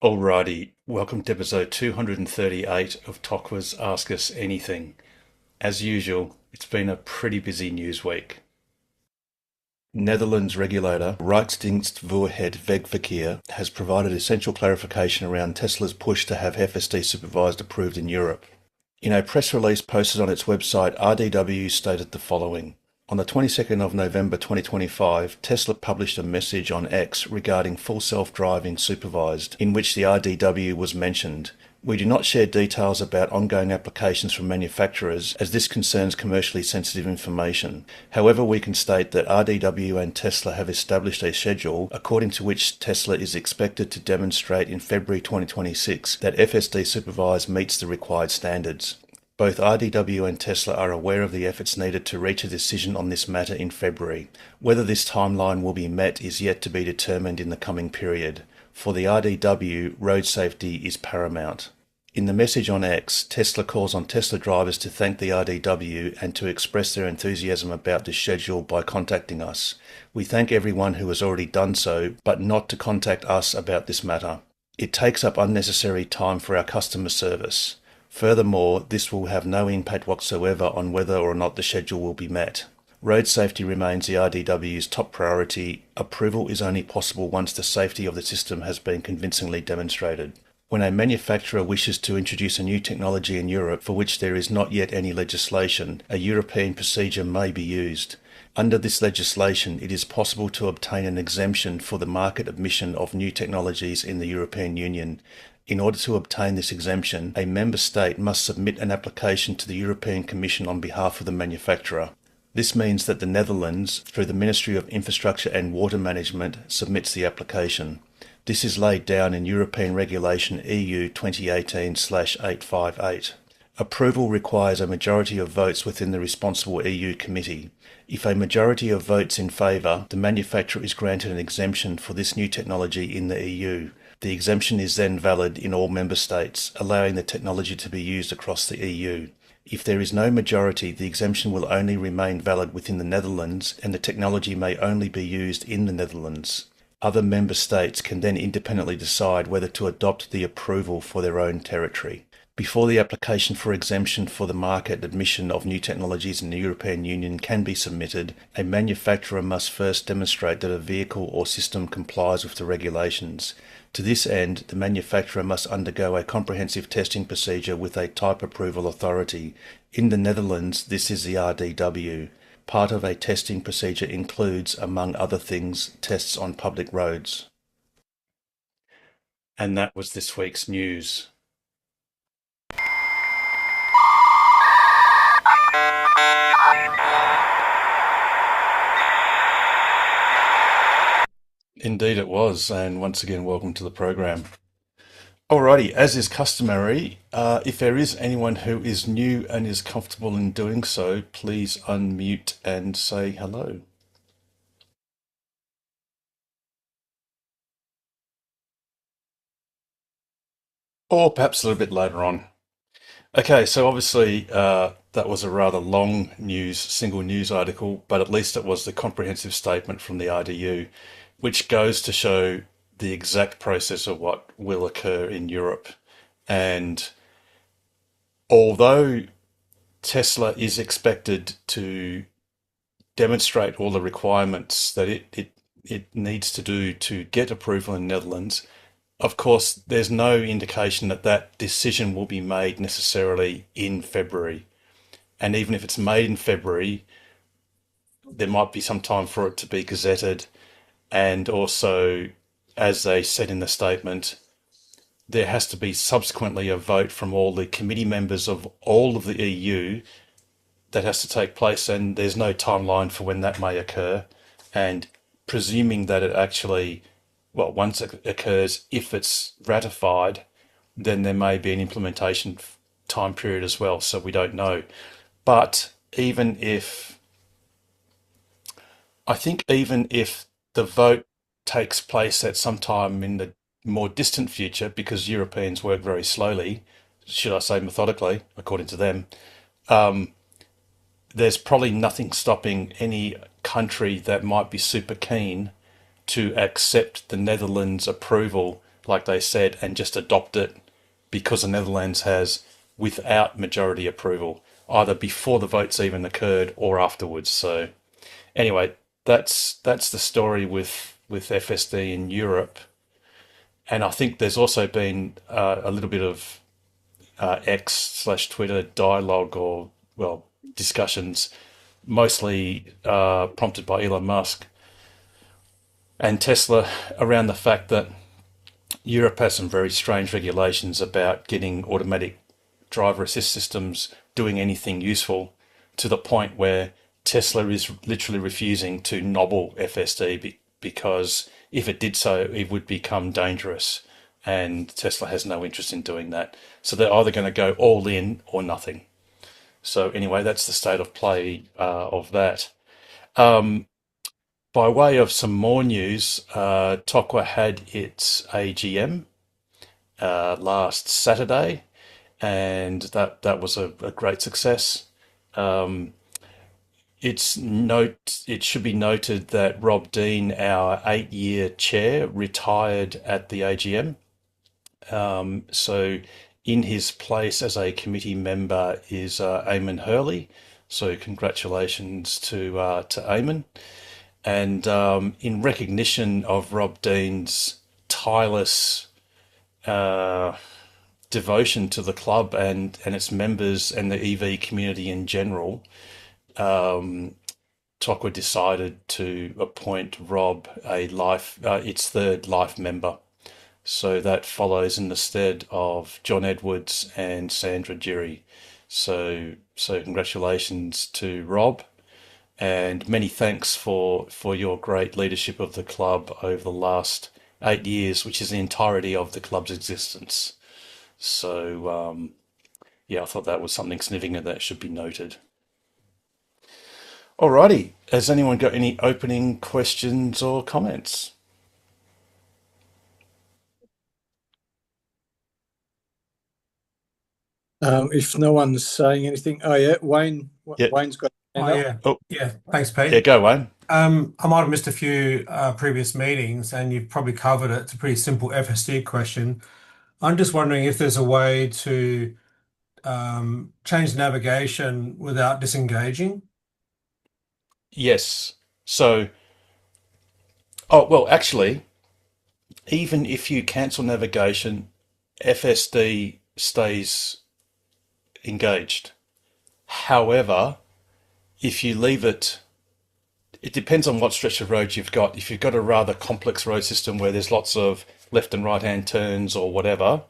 Alrighty, welcome to episode 238 of Tokwa's Ask Us Anything. As usual, it's been a pretty busy news week. Netherlands regulator Rijksdienstvoerheidswetgever Wegverkeer has provided essential clarification around Tesla's push to have FSD supervised approved in Europe. In a press release posted on its website, RDW stated the following. On the 22nd of November 2025, Tesla published a message on X regarding full self-driving supervised, in which the RDW was mentioned. We do not share details about ongoing applications from manufacturers, as this concerns commercially sensitive information. However, we can state that RDW and Tesla have established a schedule according to which Tesla is expected to demonstrate in February 2026 that FSD supervised meets the required standards. Both RDW and Tesla are aware of the efforts needed to reach a decision on this matter in February. Whether this timeline will be met is yet to be determined in the coming period. For the RDW, road safety is paramount. In the message on X, Tesla calls on Tesla drivers to thank the RDW and to express their enthusiasm about this schedule by contacting us. We thank everyone who has already done so, but not to contact us about this matter. It takes up unnecessary time for our customer service. Furthermore, this will have no impact whatsoever on whether or not the schedule will be met. Road safety remains the RDW's top priority. Approval is only possible once the safety of the system has been convincingly demonstrated. When a manufacturer wishes to introduce a new technology in Europe for which there is not yet any legislation, a European procedure may be used. Under this legislation, it is possible to obtain an exemption for the market admission of new technologies in the European Union. In order to obtain this exemption, a member state must submit an application to the European Commission on behalf of the manufacturer. This means that the Netherlands, through the Ministry of Infrastructure and Water Management, submits the application. This is laid down in European Regulation EU 2018/858. Approval requires a majority of votes within the responsible EU committee. If a majority of votes in favour, the manufacturer is granted an exemption for this new technology in the EU. The exemption is then valid in all member states, allowing the technology to be used across the EU. If there is no majority, the exemption will only remain valid within the Netherlands, and the technology may only be used in the Netherlands. Other member states can then independently decide whether to adopt the approval for their own territory. Before the application for exemption for the market admission of new technologies in the European Union can be submitted, a manufacturer must first demonstrate that a vehicle or system complies with the regulations. To this end, the manufacturer must undergo a comprehensive testing procedure with a type approval authority. In the Netherlands, this is the RDW. Part of a testing procedure includes, among other things, tests on public roads. And that was this week's news. Indeed it was, and once again, welcome to the program. Alrighty, as is customary, if there is anyone who is new and is comfortable in doing so, please unmute and say hello. Or perhaps a little bit later on. Okay, so obviously that was a rather long single news article, but at least it was the comprehensive statement from the RDU, which goes to show the exact process of what will occur in Europe. And although Tesla is expected to demonstrate all the requirements that it needs to do to get approval in the Netherlands, of course, there's no indication that that decision will be made necessarily in February. And even if it's made in February, there might be some time for it to be gazetted. And also, as they said in the statement, there has to be subsequently a vote from all the committee members of all of the EU that has to take place, and there's no timeline for when that may occur. And presuming that it actually, well, once it occurs, if it's ratified, then there may be an implementation time period as well, so we don't know. But even if the vote takes place at some time in the more distant future, because Europeans work very slowly, should I say methodically, according to them, there's probably nothing stopping any country that might be super keen to accept the Netherlands' approval like they said, and just adopt it because the Netherlands has without majority approval, either before the votes even occurred or afterwards. So anyway, that's the story with FSD in Europe. And I think there's also been a little bit of X/Twitter dialogue, or well, discussions, mostly prompted by Elon Musk and Tesla, around the fact that Europe has some very strange regulations about getting automatic driver assist systems doing anything useful, to the point where Tesla is literally refusing to nobble FSD because if it did so, it would become dangerous. And Tesla has no interest in doing that. So they're either going to go all in or nothing. So anyway, that's the state of play of that. By way of some more news, Tokwa had its AGM last Saturday, and that was a great success. It should be noted that Rob Dean, our 8-year chair, retired at the AGM. So in his place as a committee member is Eamon Hurley. So congratulations to Eamon. And in recognition of Rob Dean's tireless devotion to the club and its members and the EV community in general, Tokwa decided to appoint Rob its third life member. So that follows in the stead of John Edwards and Sandra Geary. So congratulations to Rob, and many thanks for your great leadership of the club over the last 8 years, which is the entirety of the club's existence. So yeah, I thought that was something significant that should be noted. Alrighty, has anyone got any opening questions or comments? If no one's saying anything, oh yeah, Wayne. Yeah. Wayne's got a Oh, hand up. yeah. Oh, Yeah. Thanks, yeah, Pete. go Wayne. I might have missed a few previous meetings, and you've probably covered it. It's a pretty simple FSD question. I'm just wondering if there's a way to change the navigation without disengaging. Yes. So, oh well, actually, even if you cancel navigation, FSD stays engaged. However, if you leave it, it depends on what stretch of road you've got. If you've got a rather complex road system where there's lots of left and right hand turns or whatever,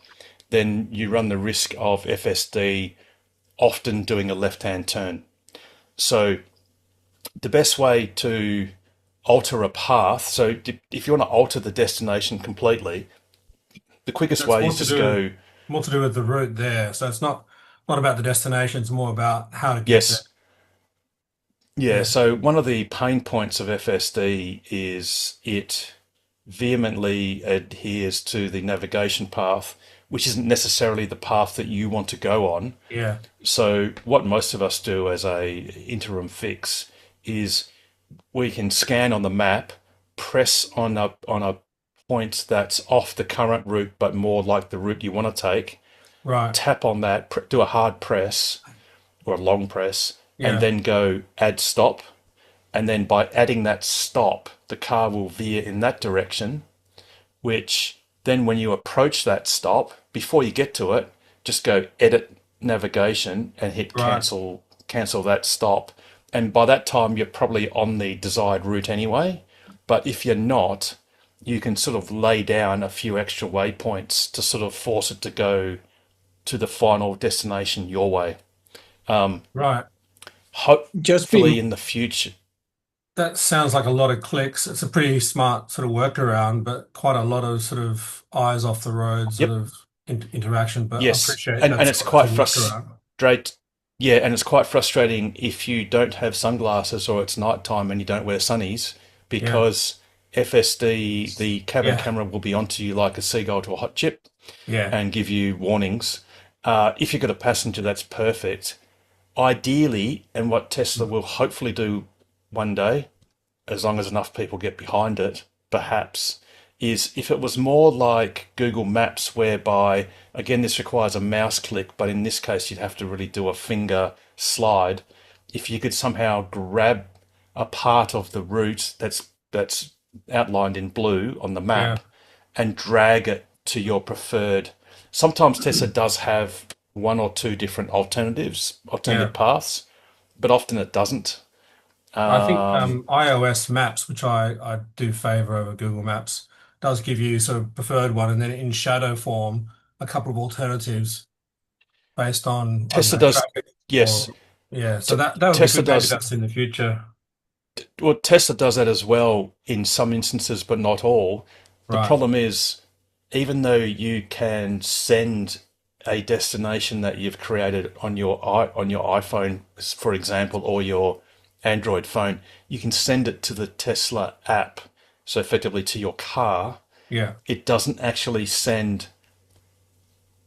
then you run the risk of FSD often doing a left hand turn. So the best way to alter a path, so if you want to alter the destination completely, the quickest That's way more is to just do go, more to do with the route there. So it's not about the destination, it's more about how to get there. yes. Yeah, Yeah. so one of the pain points of FSD is it vehemently adheres to the navigation path, which isn't necessarily the path that you want to go on. Yeah. So what most of us do as a interim fix is we can scan on the map, press on a point that's off the current route, but more like the route you want to take, Right. tap on that, do a hard press or a long press, and Yeah. then go add stop. And then by adding that stop, the car will veer in that direction, which then when you approach that stop, before you get to it, just go edit navigation and hit Right. cancel that stop. And by that time, you're probably on the desired route anyway. But if you're not, you can sort of lay down a few extra waypoints to sort of force it to go to the final destination your way. Right. Just Hopefully be in the future. That sounds like a lot of clicks. It's a pretty smart sort of workaround, but quite a lot of sort of eyes off the road sort Yep. of interaction. But I Yes. appreciate And that's it's quite a quite good workaround. frustrating. Yeah, and it's quite frustrating if you don't have sunglasses or it's nighttime and you don't wear sunnies, Yeah, because FSD, the cabin yeah, camera will be onto you like a seagull to a hot chip yeah. and give you warnings. If you've got a passenger, that's perfect. Ideally, and what Tesla will hopefully do one day, as long as enough people get behind it, perhaps, is if it was more like Google Maps, whereby, again, this requires a mouse click, but in this case, you'd have to really do a finger slide. If you could somehow grab a part of the route that's outlined in blue on the Yeah. map and drag it to your preferred. Sometimes Tesla does have one or two different Yeah. alternative paths, but often it doesn't. I think Um, iOS Maps, which I do favor over Google Maps, does give you sort of preferred one, and then in shadow form, a couple of alternatives based on, I don't Tesla know, does, traffic yes. or yeah. So T that would be Tesla good. Maybe does, that's in the future. well, Tesla does that as well in some instances, but not all. The Right. problem is, even though you can send a destination that you've created on on your iPhone, for example, or your Android phone, you can send it to the Tesla app, so effectively to your car. Yeah. It doesn't actually send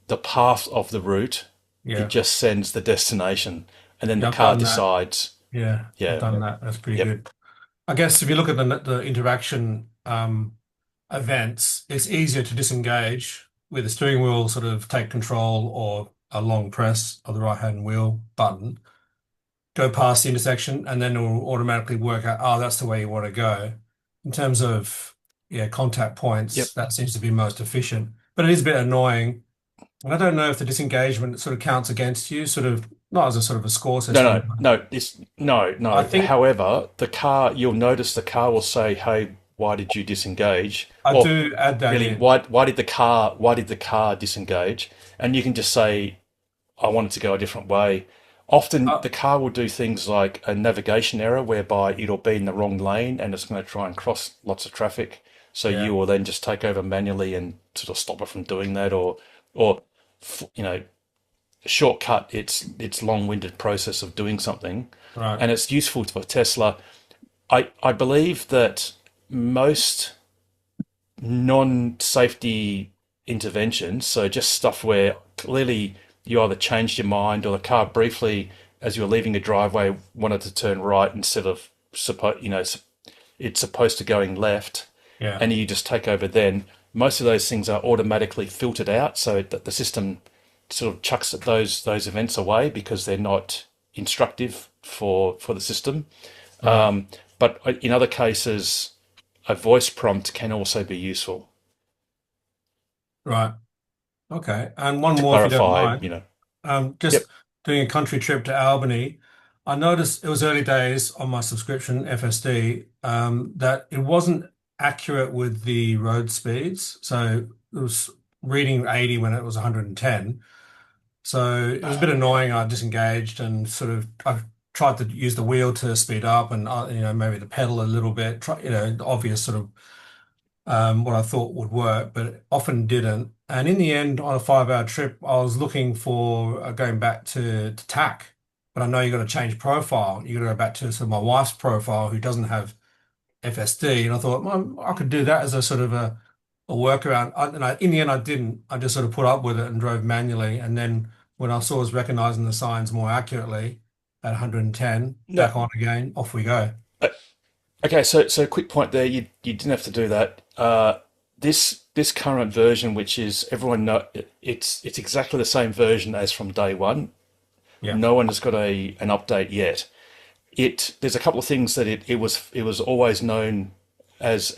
the path of the route; it Yeah. just sends the destination, and then the Yeah. I've car done that. decides. Yeah. I've Yeah, done that. That's pretty yep. good. I guess if you look at the interaction events, it's easier to disengage with the steering wheel sort of take control or a long press of the right hand wheel button, go past the intersection, and then it will automatically work out, oh, that's the way you want to go. In terms of yeah, contact Yep. points, that seems to be most efficient. But it is a bit annoying. And I don't know if the disengagement sort of counts against you, sort of not as a sort of a score No, system. no, no. This no, I no. think However, the car, you'll notice the car will say, "Hey, why did you disengage?" I Or do add that really, in. why did the car disengage? And you can just say, "I wanted to go a different way." Often, Uh, the car will do things like a navigation error, whereby it'll be in the wrong lane and it's going to try and cross lots of traffic. So yeah, you will then just take over manually and sort of stop it from doing that, or you know, shortcut its long-winded process of doing something, right. and it's useful for Tesla. I believe that most non-safety interventions, so just stuff where clearly you either changed your mind or the car briefly, as you were leaving a driveway, wanted to turn right instead of it's supposed to going left, Yeah, and you just take over. Then most of those things are automatically filtered out, so that the system sort of chucks those events away because they're not instructive for the system. right, But in other cases, a voice prompt can also be useful right. Okay. And one to more, if you don't clarify. mind. Yep. Just doing a country trip to Albany, I noticed it was early days on my subscription, FSD, that it wasn't accurate with the road speeds. So it was reading 80 when it was 110. So it was a bit annoying. I disengaged and sort of I tried to use the wheel to speed up and maybe the pedal a little bit. Try, the obvious sort of what I thought would work, but it often didn't. And in the end, on a 5 hour trip, I was looking for going back to TAC, but I know you've got to change profile. You got to go back to sort of my wife's profile who doesn't have FSD, and I thought, well, I could do that as a sort of a workaround. In the end, I didn't. I just sort of put up with it and drove manually. And then when I saw us recognizing the signs more accurately at 110, No. back on again, off we go. uh, Okay. So quick point there. You didn't have to do that. This current version, which is everyone know, it's exactly the same version as from day one. Yeah, No one has got an update yet. There's a couple of things that it was always known as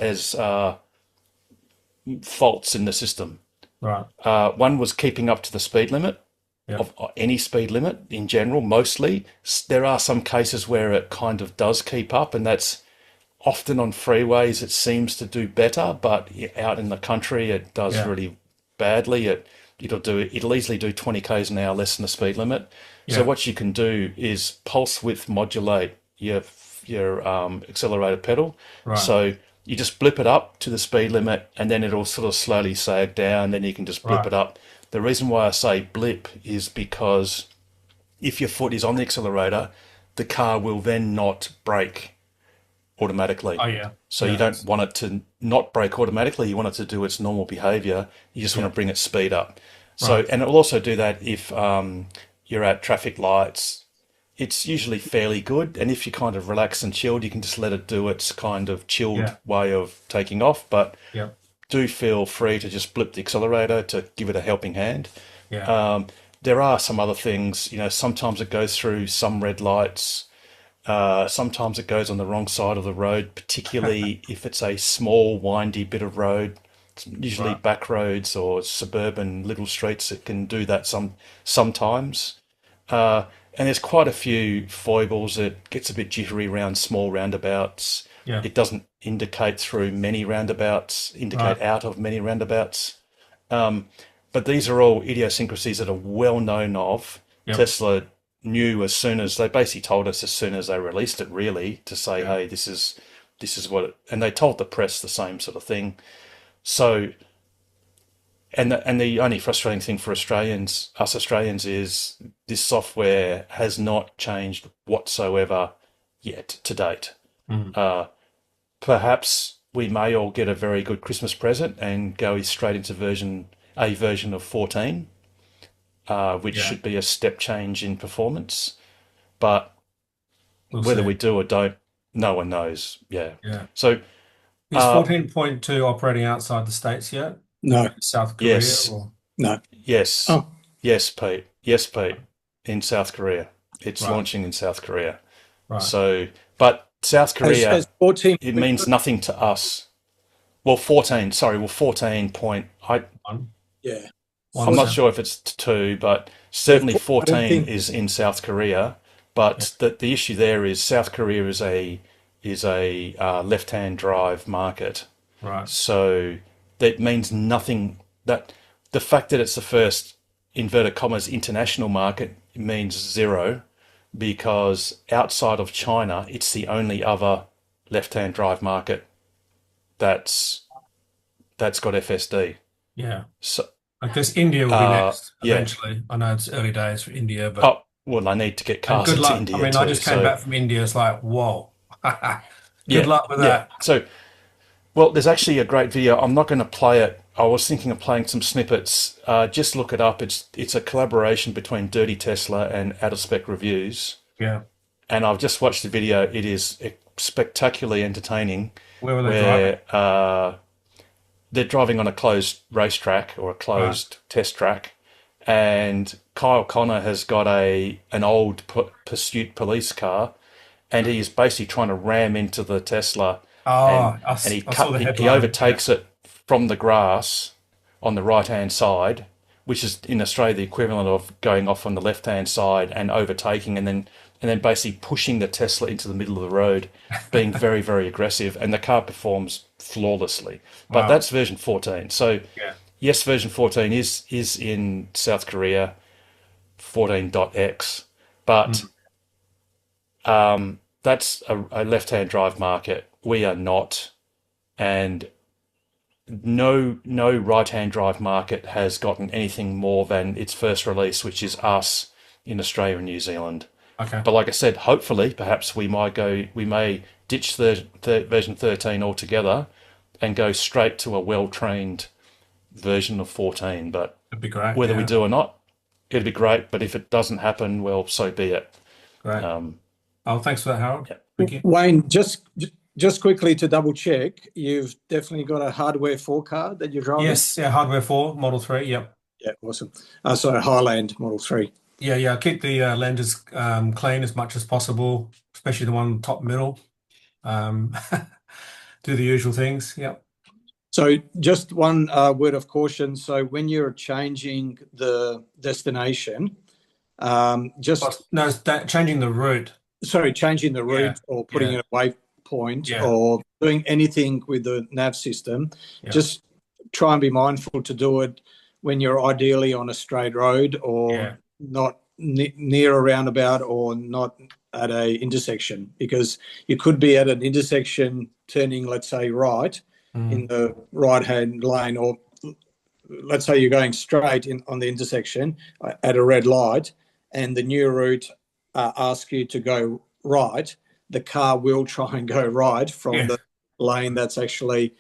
faults in the system. right. One was keeping up to the speed limit Yeah, of any speed limit in general. Mostly, there are some cases where it kind of does keep up, and that's often on freeways. It seems to do better, but out in the country, it does yeah, really badly. It'll easily do 20 k's an hour less than the speed limit. So yeah. what you can do is pulse width modulate your accelerator pedal. Right, So you just blip it up to the speed limit, and then it'll sort of slowly sag down. Then you can just blip right. it up. The reason why I say blip is because if your foot is on the accelerator, the car will then not brake automatically. Oh yeah, So you yeah, don't want it to not brake automatically. You want it to do its normal behavior. You just want yeah. to bring its speed up. So, Right, and it will also do that if you're at traffic lights. It's usually fairly good. And if you're kind of relaxed and chilled, you can just let it do its kind of chilled yeah, way of taking off. But yeah. do feel free to just blip the accelerator to give it a helping hand. Yeah. There are some other things, sometimes it goes through some red lights. Sometimes it goes on the wrong side of the road, particularly if it's a small, windy bit of road. It's usually Right. back roads or suburban little streets that can do that sometimes. Uh, and there's quite a few foibles. It gets a bit jittery around small roundabouts. Yeah. It doesn't indicate through many roundabouts, Right. indicate out of many roundabouts. Um, but these are all idiosyncrasies that are well known of. Yep. Tesla knew as soon as they basically told us as soon as they released it, really, to say, Yeah. hey, this is what it, and they told the press the same sort of thing. So, and the only frustrating thing for us Australians, is this software has not changed whatsoever yet to date. Mm. Uh, Perhaps we may all get a very good Christmas present and go straight into a version of 14, which Yeah. should be a step change in performance. But We'll whether see. we do or don't, no one knows. Yeah. Yeah. So, Is uh, 14.2 operating outside the States yet? No, South Korea yes, or no. yes, Oh, yes, Pete. Yes, Pete. In South Korea, it's right, launching in South Korea. right. So, but South has Korea, 14. it means nothing to us. Well, 14. Sorry. Well, 14 point. One, Yeah. one I'm not 14, seven. sure if it's two, but yeah, certainly I don't 14 think. is in South Korea. Yeah. But the issue there is South Korea is a left-hand drive market. Right. So that means nothing. That the fact that it's the first inverted commas international market means zero, because outside of China, it's the only other left-hand drive market that's that's got FSD. Yeah. So, I guess India will be next yeah. eventually. I know it's early days for India, but Oh, well, I need to get and cars good into luck. I India mean, I too. just came So, back from India. It's like, whoa. Good yeah, luck with yeah. that. So, well, there's actually a great video. I'm not going to play it. I was thinking of playing some snippets. Just look it up. It's a collaboration between Dirty Tesla and Out of Spec Reviews, Yeah. and I've just watched the video. It is spectacularly entertaining, Where were they driving? where they're driving on a closed racetrack or a Right. closed test track, and Kyle Connor has got an old pursuit police car, and he's basically trying to ram into the Tesla, and Oh, he I saw cut the he headline. Yeah. overtakes it from the grass on the right hand side, which is in Australia the equivalent of going off on the left hand side and overtaking, and then basically pushing the Tesla into the middle of the road, being very, very aggressive, and the car performs flawlessly. But Wow. that's version 14. So Yeah. yes, version 14 is in South Korea, 14.x, but Mm. that's a left-hand drive market. We are not, and no right-hand drive market has gotten anything more than its first release, which is us in Australia and New Zealand. Okay. But like I said, hopefully, perhaps we may ditch the version 13 altogether and go straight to a well-trained version of 14. But That'd be great. whether we Yeah. do or not, it'd be great. But if it doesn't happen, well, so be it. Great. Um, Oh, thanks for that, Harold. yeah. Thank you. Wayne, just quickly to double check, you've definitely got a hardware 4 car that you're driving? Yes. Yeah. Hardware 4, Model 3. Yep. Yeah, awesome. So Highland Model 3. Yeah. Yeah. Keep the lenses clean as much as possible, especially the one top middle. Um, do the usual things. Yep. So just one word of caution. So when you're changing the destination, just No, it's changing the route. changing the Yeah. route or putting Yeah. a waypoint Yeah. or doing anything with the nav system, Yeah. just try and be mindful to do it when you're ideally on a straight road or Yeah. not near a roundabout or not at a intersection, because you could be at an intersection turning, let's say, right in Mm. the right-hand lane, or let's say you're going straight in on the intersection at a red light, and the new route asks you to go right. The car will try and go right from Yeah. the lane that's actually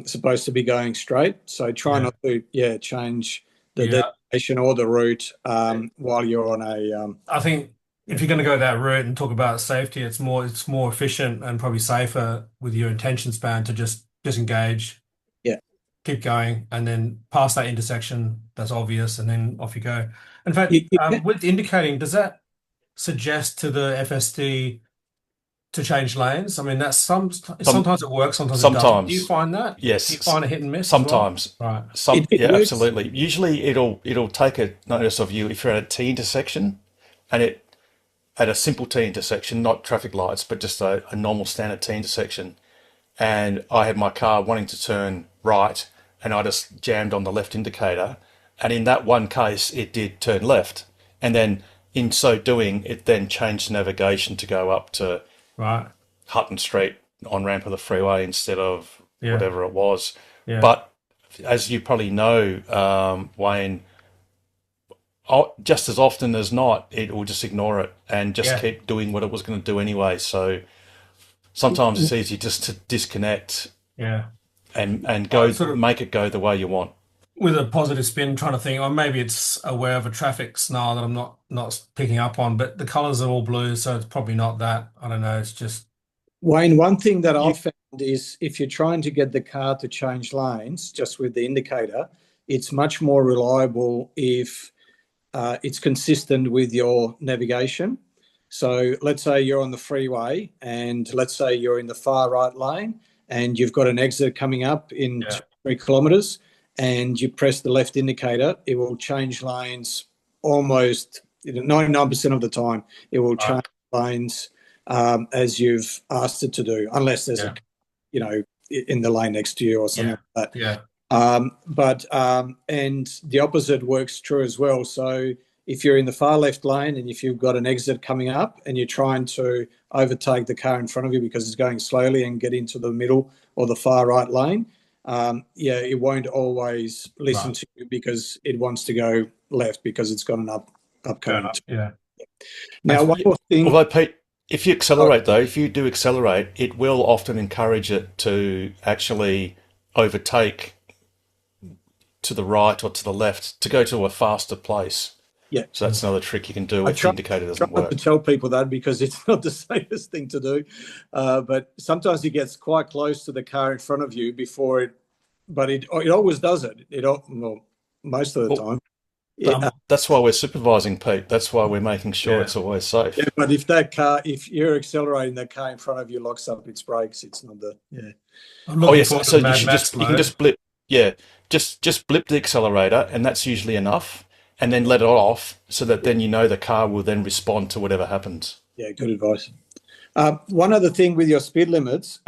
supposed to be going straight. So try Yeah. not to change the Yeah. destination or the route while you're on a I think if you're going to go that route and talk about safety, it's more efficient and probably safer with your attention span to just disengage. Yeah. keep going, and then past that intersection, that's obvious, and then off you go. In fact, with indicating, does that suggest to the FSD to change lanes? I mean, that's sometimes it works, sometimes it doesn't. Do you find that? Yes. Do you find a hit and miss as well? Sometimes. Right. Yeah, absolutely. Usually it'll take a notice of you if you're at a T intersection, and at a simple T intersection, not traffic lights, but just a normal standard T intersection. And I had my car wanting to turn right, and I just jammed on the left indicator. And in that one case, it did turn left. And then in so doing, it then changed navigation to go up to Right. Hutton Street on ramp of the freeway instead of whatever it was. Yeah. But as you probably know, Wayne, just as often as not, it will just ignore it and just keep doing what it was going to do anyway. So sometimes it's easy just to disconnect and go make it go the way you want. With a positive spin, trying to think, or maybe it's aware of a traffic snarl that I'm not picking up on, but the colours are all blue, so it's probably not that. I don't know. It's just Wayne, one thing that I've found is if you're trying to get the car to change lanes just with the indicator, it's much more reliable if it's consistent with your navigation. So let's say you're on the freeway and let's say you're in the far right lane and you've got an exit coming up in 3 kilometres and you press the left indicator, it will change lanes almost 99% of the time. It will change lanes as you've asked it to do, unless there's a, in the lane next to you or something like that. Yeah. And the opposite works true as well. So if you're in the far left lane and if you've got an exit coming up and you're trying to overtake the car in front of you because it's going slowly and get into the middle or the far right lane, it won't always listen to you because it wants to go left because it's got an upcoming. Yeah. Now, one more thing. Although, Pete, if you accelerate though, if you do accelerate, it will often encourage it to actually overtake to the right or to the left to go to a faster place. Yeah. So that's another trick you can do if the indicator doesn't work. I try to tell people that because it's not the safest thing to do. But sometimes it gets quite close to the car in front of you before it, but it always does it. Most of the time. That's why we're supervising, Pete. That's why we're making sure it's always safe. Yeah, but if you're accelerating, that car in front of you locks up its brakes, it's not the So you can just blip. Yeah, just blip the accelerator, and that's usually enough. And then let it off, so that then the car will then respond to whatever happens. Yeah, good advice. One other thing with your speed limits.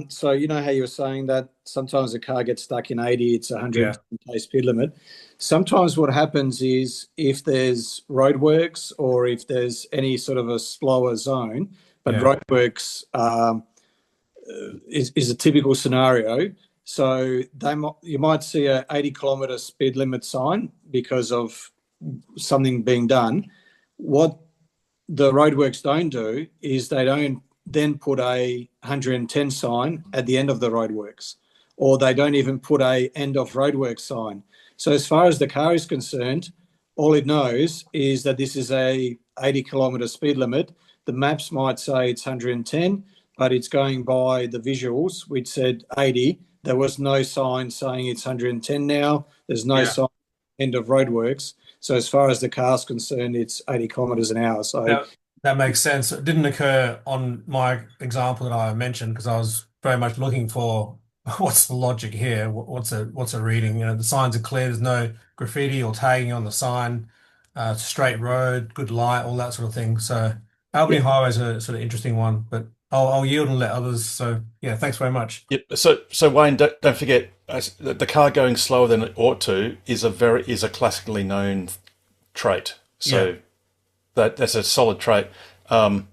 So you know how you were saying that sometimes a car gets stuck in 80, it's 110 speed limit. Sometimes what happens is if there's roadworks or if there's any sort of a slower zone, but roadworks is a typical scenario. So you might see a 80-kilometre speed limit sign because of something being done. What the roadworks don't do is they don't then put a 110 sign at the end of the roadworks, or they don't even put a end of roadworks sign. So as far as the car is concerned, all it knows is that this is a 80-kilometre speed limit. The maps might say it's 110, but it's going by the visuals, which said 80. There was no sign saying it's 110 now. There's no sign end of roadworks. So as far as the car's concerned, it's 80 kilometres an hour. So that makes sense. It didn't occur on my example that I mentioned because I was very much looking for what's the logic here? What's a reading? The signs are clear. There's no graffiti or tagging on the sign. Straight road, good light, all that sort of thing. So Albany Highway is a sort of interesting one, but I'll yield and let others. So thanks very much. Yep. So Wayne, don't forget the car going slower than it ought to is a classically known trait. So that's a solid trait. On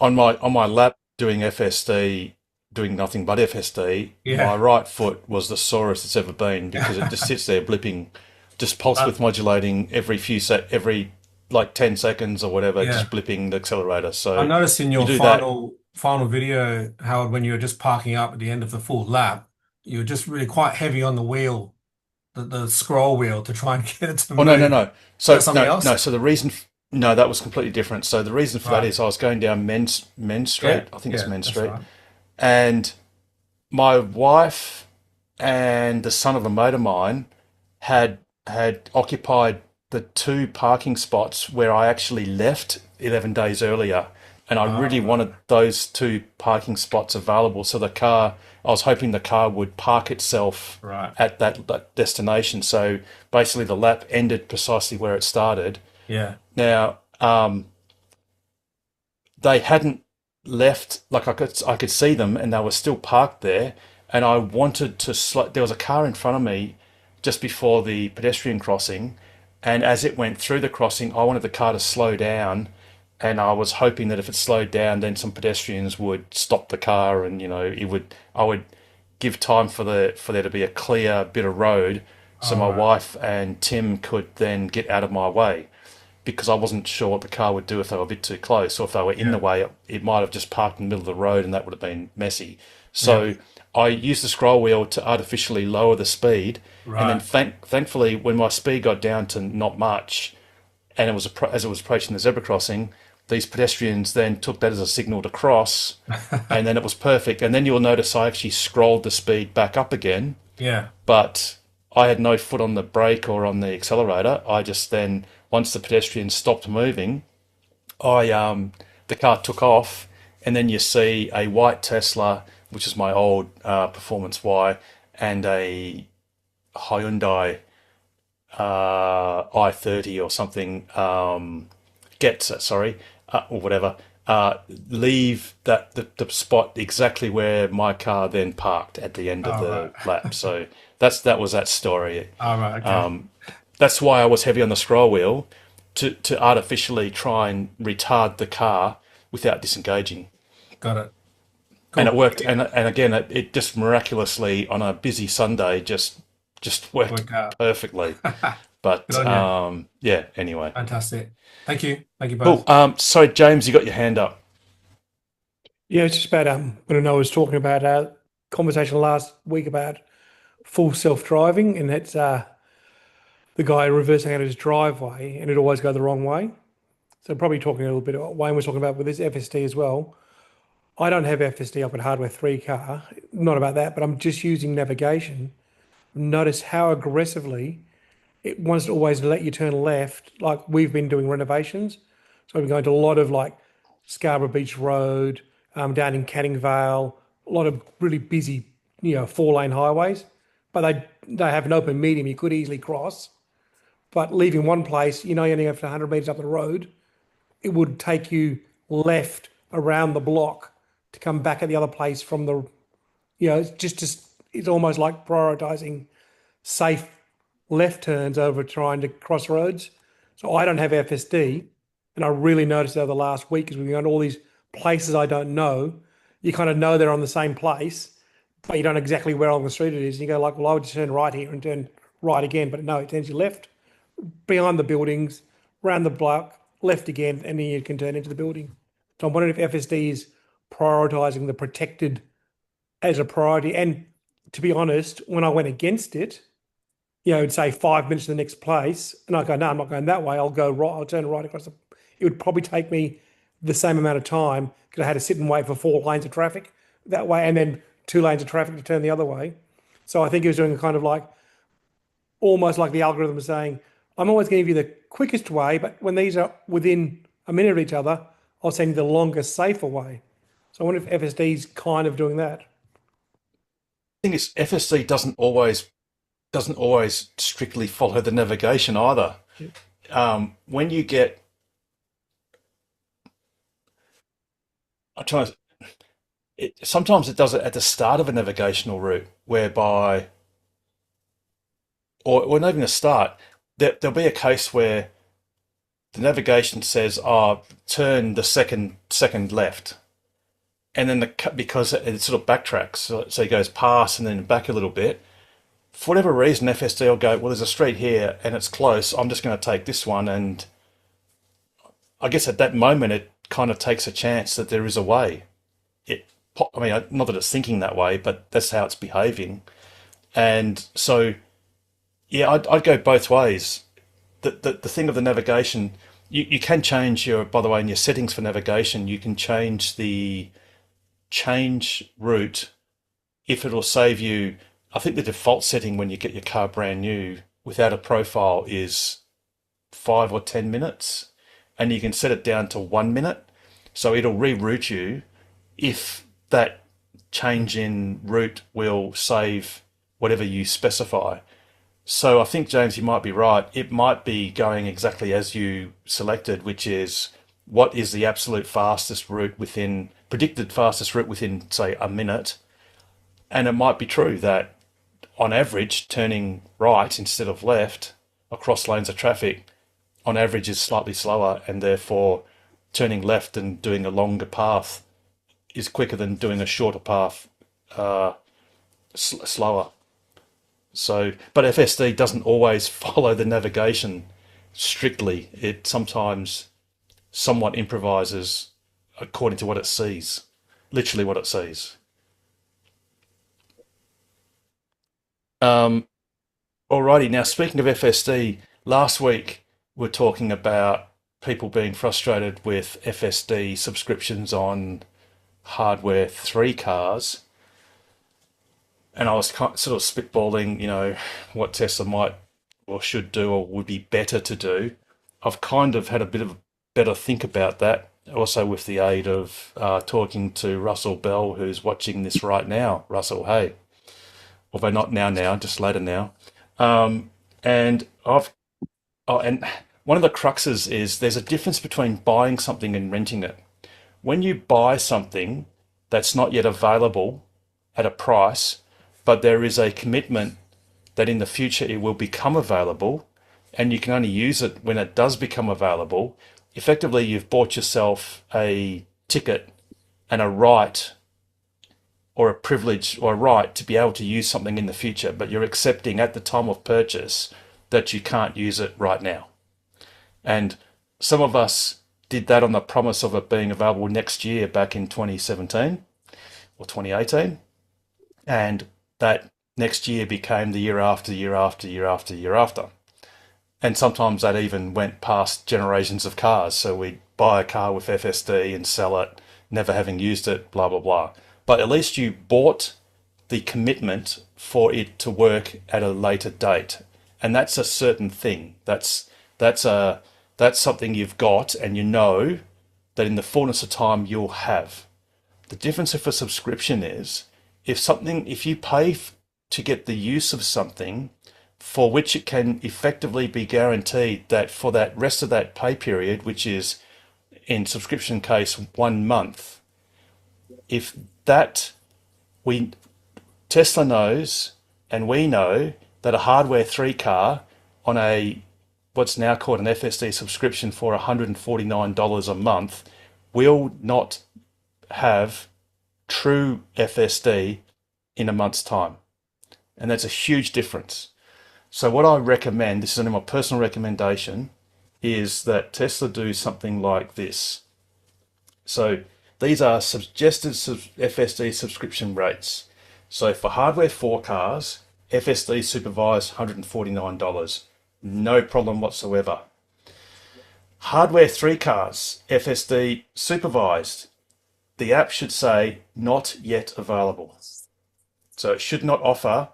my lap doing FSD, doing nothing but FSD, my right foot was the sorest it's ever been because it just sits there blipping, just pulse width modulating every 10 seconds or whatever, just blipping the accelerator. So I noticed in your final video, Howard, when you were just parking up at the end of the full lap, you were just really quite heavy on the wheel, the scroll wheel, to try and get it to move. No. So something else? No. So the reason, that was completely different. So the reason for that is I was going down Men's Street. I think it's Men's Street, and my wife and the son of a mate of mine had occupied the two parking spots where I actually left 11 days earlier, and I really Right. wanted those two parking spots available. So I was hoping the car would park itself Right. at that destination. So basically, the lap ended precisely where it started. Yeah. Now, they hadn't left, like I could see them, and they were still parked there. And I wanted to there was a car in front of me just before the pedestrian crossing, and as it went through the crossing, I wanted the car to slow down, and I was hoping that if it slowed down, then some pedestrians would stop the car, and I would give time for there to be a clear bit of road, so All my right. wife and Tim could then get out of my way, because I wasn't sure what the car would do if they were a bit too close, or if they were in the Yeah. way, it might have just parked in the middle of the road, and that would have been messy. Yeah. So I used the scroll wheel to artificially lower the speed, and then Right. thankfully, when my speed got down to not much, and as it was approaching the zebra crossing, these pedestrians then took that as a signal to cross, and then it was perfect. And then you'll notice I actually scrolled the speed back up again, Yeah. but I had no foot on the brake or on the accelerator. I just then, once the pedestrians stopped moving, I the car took off, and then you see a white Tesla, which is my old Performance Y, and a Hyundai i30 or something, Getza, sorry, or whatever, leave the spot exactly where my car then parked at the end of All right. the lap. So that was that story. All right. Okay. That's why I was heavy on the scroll wheel, to artificially try and retard the car without disengaging. Got it. And it Cool. worked. And again, it just miraculously on a busy Sunday just worked Work out. perfectly. Good But on you. yeah. Anyway, Fantastic. Thank you. Thank you cool. both. Sorry, James, you got your hand up. Yeah, it's just about when I was talking about conversation last week about full self-driving, and that's the guy reversing out of his driveway, and it always go the wrong way. So probably talking a little bit what Wayne was talking about with this FSD as well. I don't have FSD up at Hardware 3 car, not about that, but I'm just using navigation. Notice how aggressively it wants to always let you turn left, like we've been doing renovations. So we've been going to a lot of like Scarborough Beach Road, down in Canning Vale, a lot of really busy, 4-lane highways. But they have an open medium you could easily cross. But leaving one place, you only have 100 metres up the road, it would take you left around the block to come back at the other place from the, it's it's almost like prioritizing safe left turns over trying to cross roads. So I don't have FSD, and I really noticed over the last week as we've gone to all these places I don't know. You kind of know they're on the same place, but you don't know exactly where on the street it is. And you go like, well, I would just turn right here and turn right again, but no, it turns you left behind the buildings, round the block, left again, and then you can turn into the building. So I'm wondering if FSD is prioritizing the protected as a priority. And to be honest, when I went against it, it'd say 5 minutes to the next place, and I go, no, I'm not going that way. I'll go right. I'll turn right across. It would probably take me the same amount of time because I had to sit and wait for 4 lanes of traffic that way, and then 2 lanes of traffic to turn the other way. So I think he was doing a kind of like almost like the algorithm was saying, I'm always going to give you the quickest way, but when these are within a minute of each other, I'll send you the longest, safer way. So I wonder if FSD is kind of doing that. Thing is, FSD doesn't always strictly follow the navigation either. When you get, I'm trying to, sometimes it does it at the start of a navigational route, whereby, or not even a start, there'll be a case where the navigation says, "Oh, turn the second left," and then because it sort of backtracks, so it goes past and then back a little bit. For whatever reason, FSD will go, well, there's a street here and it's close. I'm just going to take this one. And I guess at that moment, it kind of takes a chance that there is a way. I mean, not that it's thinking that way, but that's how it's behaving. And so, yeah, I'd go both ways. The thing of the navigation, you can change by the way, in your settings for navigation, you can change the change route if it'll save you I think the default setting when you get your car brand new without a profile is 5 or 10 minutes, and you can set it down to 1 minute. So it'll reroute you if that change in route will save whatever you specify. So I think, James, you might be right. It might be going exactly as you selected, which is what is the absolute fastest route within, predicted fastest route within, say, a minute. And it might be true that on average, turning right instead of left across lanes of traffic, on average is slightly slower, and therefore turning left and doing a longer path is quicker than doing a shorter path slower. So, but FSD doesn't always follow the navigation strictly. It sometimes somewhat improvises according to what it sees, literally what it sees. Alrighty, now speaking of FSD, last week we're talking about people being frustrated with FSD subscriptions on hardware 3 cars. And I was sort of spitballing, what Tesla might or should do or would be better to do. I've kind of had a bit of a better think about that, also with the aid of talking to Russell Bell, who's watching this right now. Russell, hey. Although not now, just later now. And and one of the cruxes is there's a difference between buying something and renting it. When you buy something that's not yet available at a price, but there is a commitment that in the future it will become available, and you can only use it when it does become available, effectively you've bought yourself a ticket and a right or a privilege or a right to be able to use something in the future, but you're accepting at the time of purchase that you can't use it right now. And some of us did that on the promise of it being available next year back in 2017 or 2018. And that next year became the year after, year after, year after, year after. And sometimes that even went past generations of cars. So we'd buy a car with FSD and sell it, never having used it, blah, blah, blah. But at least you bought the commitment for it to work at a later date. And that's a certain thing. That's something you've got, and you know that in the fullness of time you'll have. The difference of a subscription is if you pay to get the use of something for which it can effectively be guaranteed that for that rest of that pay period, which is in subscription case 1 month, if that Tesla knows and we know that a hardware 3 car on a what's now called an FSD subscription for $149 a month will not have true FSD in a month's time. And that's a huge difference. So what I recommend, this is only my personal recommendation, is that Tesla do something like this. So these are suggested FSD subscription rates. So for hardware 4 cars, FSD supervised $149. No problem whatsoever. Hardware 3 cars, FSD supervised. The app should say not yet available. So it should not offer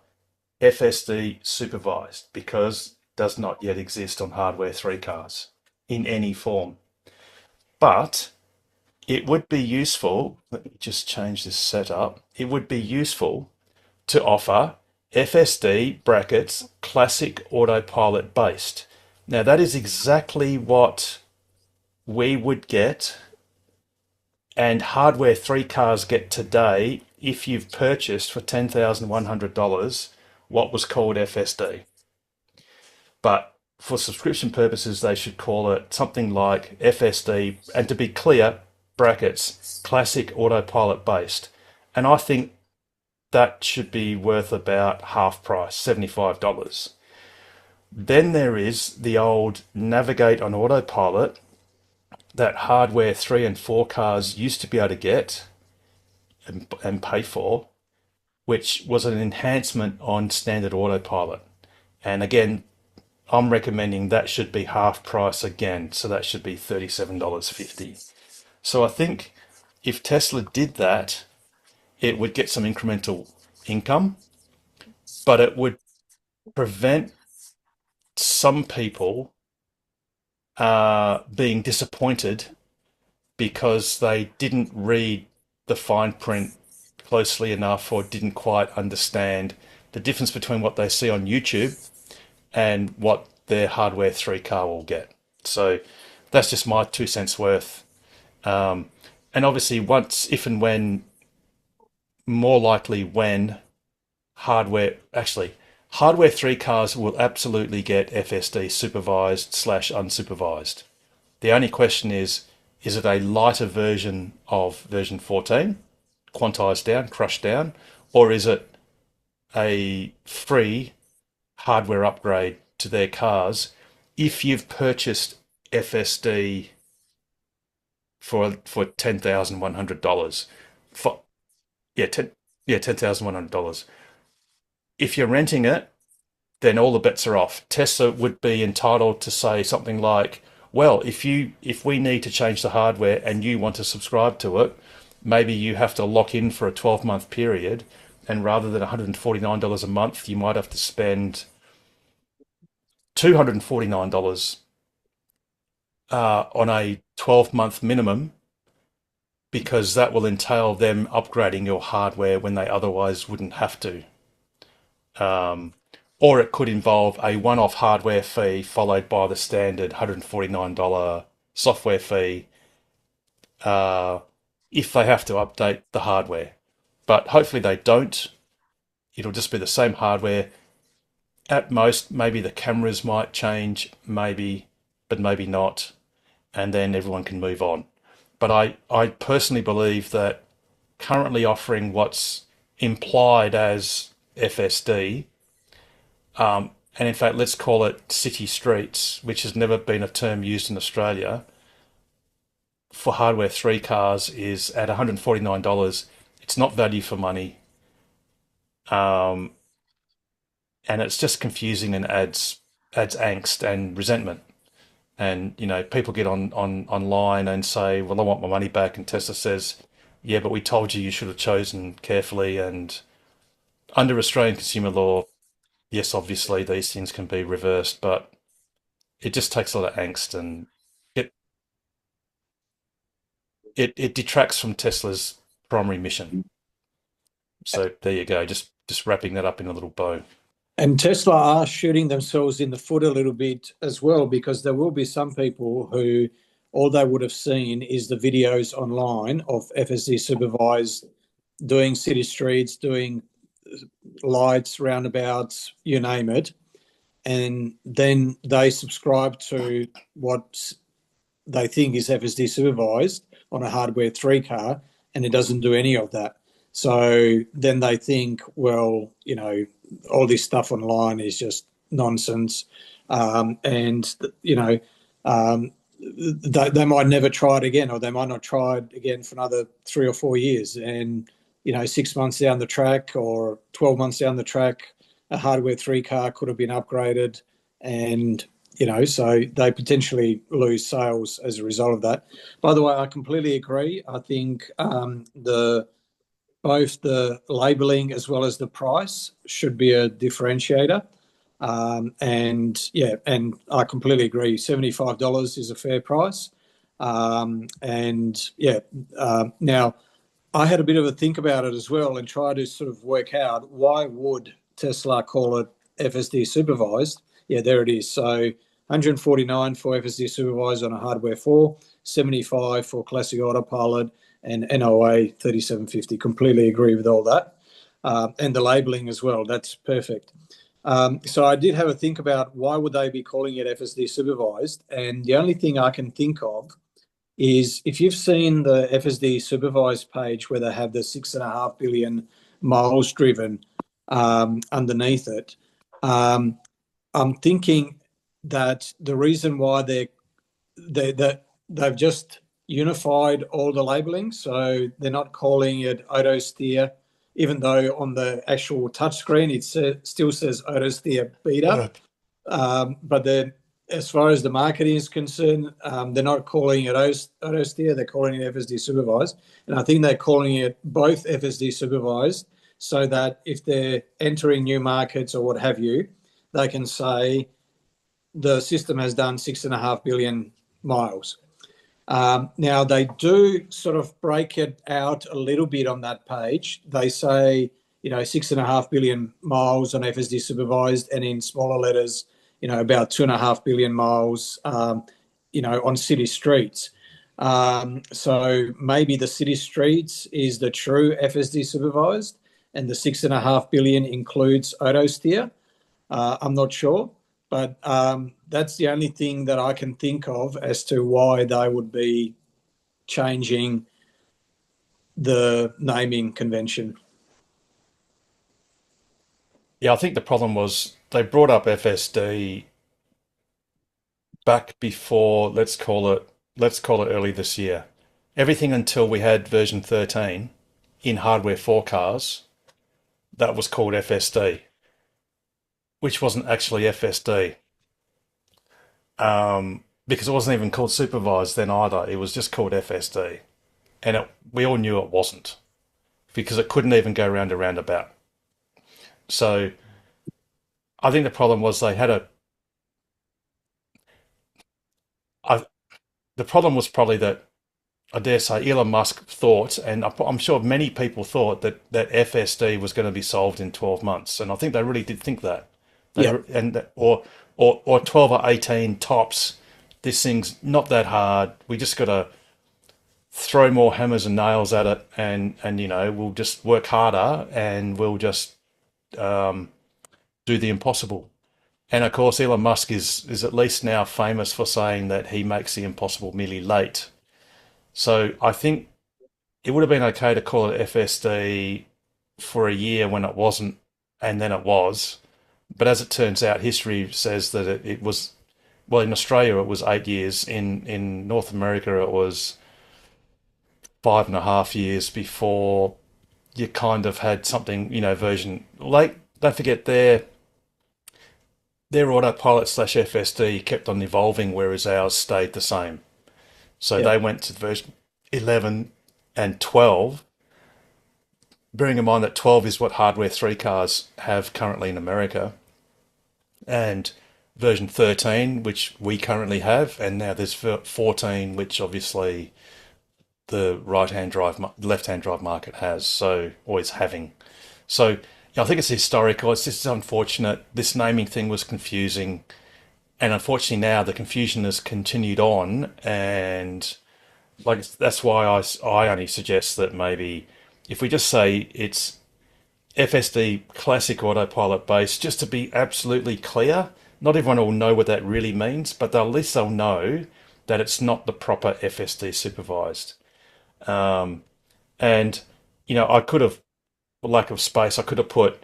FSD supervised because it does not yet exist on hardware 3 cars in any form. But it would be useful, let me just change this setup. It would be useful to offer FSD brackets classic autopilot based. Now that is exactly what we would get and hardware 3 cars get today if you've purchased for $10,100 what was called FSD. But for subscription purposes, they should call it something like FSD, and to be clear, brackets, classic autopilot based. And I think that should be worth about half price, $75. Then there is the old Navigate on Autopilot that hardware 3 and 4 cars used to be able to get and pay for, which was an enhancement on standard autopilot. And again, I'm recommending that should be half price again, so that should be $37.50. So I think if Tesla did that, it would get some incremental income. but it would prevent some people being disappointed because they didn't read the fine print closely enough or didn't quite understand the difference between what they see on YouTube and what their hardware 3 car will get. So that's just my 2 cents worth. And obviously, once, if and when, more likely when hardware 3 cars will absolutely get FSD supervised / unsupervised. The only question is it a lighter version of version 14, quantized down, crushed down, or is it a free hardware upgrade to their cars if you've purchased FSD for $10,100? $10,100. If you're renting it, then all the bets are off. Tesla would be entitled to say something like, well, if we need to change the hardware and you want to subscribe to it, maybe you have to lock in for a 12-month period, and rather than $149 a month, you might have to spend $249 on a 12-month minimum, because that will entail them upgrading your hardware when they otherwise wouldn't have to. Or it could involve a one-off hardware fee followed by the standard $149 software fee if they have to update the hardware. But hopefully they don't. It'll just be the same hardware. At most, maybe the cameras might change, maybe, but maybe not. And then everyone can move on. But I personally believe that currently offering what's implied as FSD, and in fact, let's call it city streets, which has never been a term used in Australia, for hardware 3 cars is at $149. It's not value for money. And it's just confusing and adds angst and resentment. And, people get online and say, well, I want my money back. And Tesla says, yeah, but we told you should have chosen carefully. And under Australian consumer law, yes, obviously these things can be reversed, but it just takes a lot of angst, and it detracts from Tesla's primary mission. So there you go, just wrapping that up in a little bow. And Tesla are shooting themselves in the foot a little bit as well, because there will be some people who all they would have seen is the videos online of FSD supervised doing city streets, doing lights, roundabouts, you name it. And then they subscribe to what they think is FSD supervised on a hardware 3 car, and it doesn't do any of that. So then they think, well, all this stuff online is just nonsense. They might never try it again, or they might not try it again for another 3 or 4 years. And, 6 months down the track or 12 months down the track, a hardware 3 car could have been upgraded, and, so they potentially lose sales as a result of that. By the way, I completely agree. I think both the labelling as well as the price should be a differentiator. And I completely agree. $75 is a fair price. Now, I had a bit of a think about it as well and try to sort of work out, why would Tesla call it FSD supervised? Yeah, there it is. So $149 for FSD supervised on a hardware 4, $75 for classic autopilot, and NOA $37.50. Completely agree with all that. And the labelling as well, that's perfect. So I did have a think about, why would they be calling it FSD supervised? And the only thing I can think of is, if you've seen the FSD supervised page where they have the 6.5 billion miles driven underneath it, I'm thinking that the reason why they've just unified all the labelling, so they're not calling it auto steer, even though on the actual touchscreen it still says auto steer beta. But then, as far as the marketing is concerned, they're not calling it auto steer, they're calling it FSD supervised. And I think they're calling it both FSD supervised so that if they're entering new markets or what have you, they can say the system has done 6.5 billion miles. Now, they do sort of break it out a little bit on that page. They say, 6.5 billion miles on FSD supervised, and in smaller letters, about 2.5 billion miles, on city streets. So maybe the city streets is the true FSD supervised, and the 6.5 billion includes auto steer. I'm not sure, but that's the only thing that I can think of as to why they would be changing the naming convention. Yeah, I think the problem was they brought up FSD back before, let's call it early this year. Everything until we had version 13 in hardware for cars, that was called FSD, which wasn't actually FSD. Because it wasn't even called supervised then either. It was just called FSD. And we all knew it wasn't, because it couldn't even go round a roundabout. So I think the problem was they had the problem was probably that, I dare say, Elon Musk thought, and I'm sure many people thought, that FSD was going to be solved in 12 months. And I think they really did think that. Or 12 or 18 tops. This thing's not that hard. We just got to throw more hammers and nails at it, and we'll just work harder, and we'll just do the impossible. And of course, Elon Musk is at least now famous for saying that he makes the impossible merely late. So I think it would have been okay to call it FSD for a year when it wasn't, and then it was. But as it turns out, history says that it was, well, in Australia it was 8 years. In North America it was 5.5 years before you kind of had something, version late. Don't forget their autopilot / FSD kept on evolving, whereas ours stayed the same. So they went to version 11 and 12, bearing in mind that 12 is what Hardware 3 cars have currently in America, and version 13, which we currently have, and now there's 14, which obviously the left-hand drive market has, so always having. So I think it's historical. It's just unfortunate. This naming thing was confusing, and unfortunately now the confusion has continued on, and that's why I only suggest that maybe if we just say it's FSD Classic Autopilot base, just to be absolutely clear. Not everyone will know what that really means, but at least they'll know that it's not the proper FSD supervised. And I could have, for lack of space, I could have put,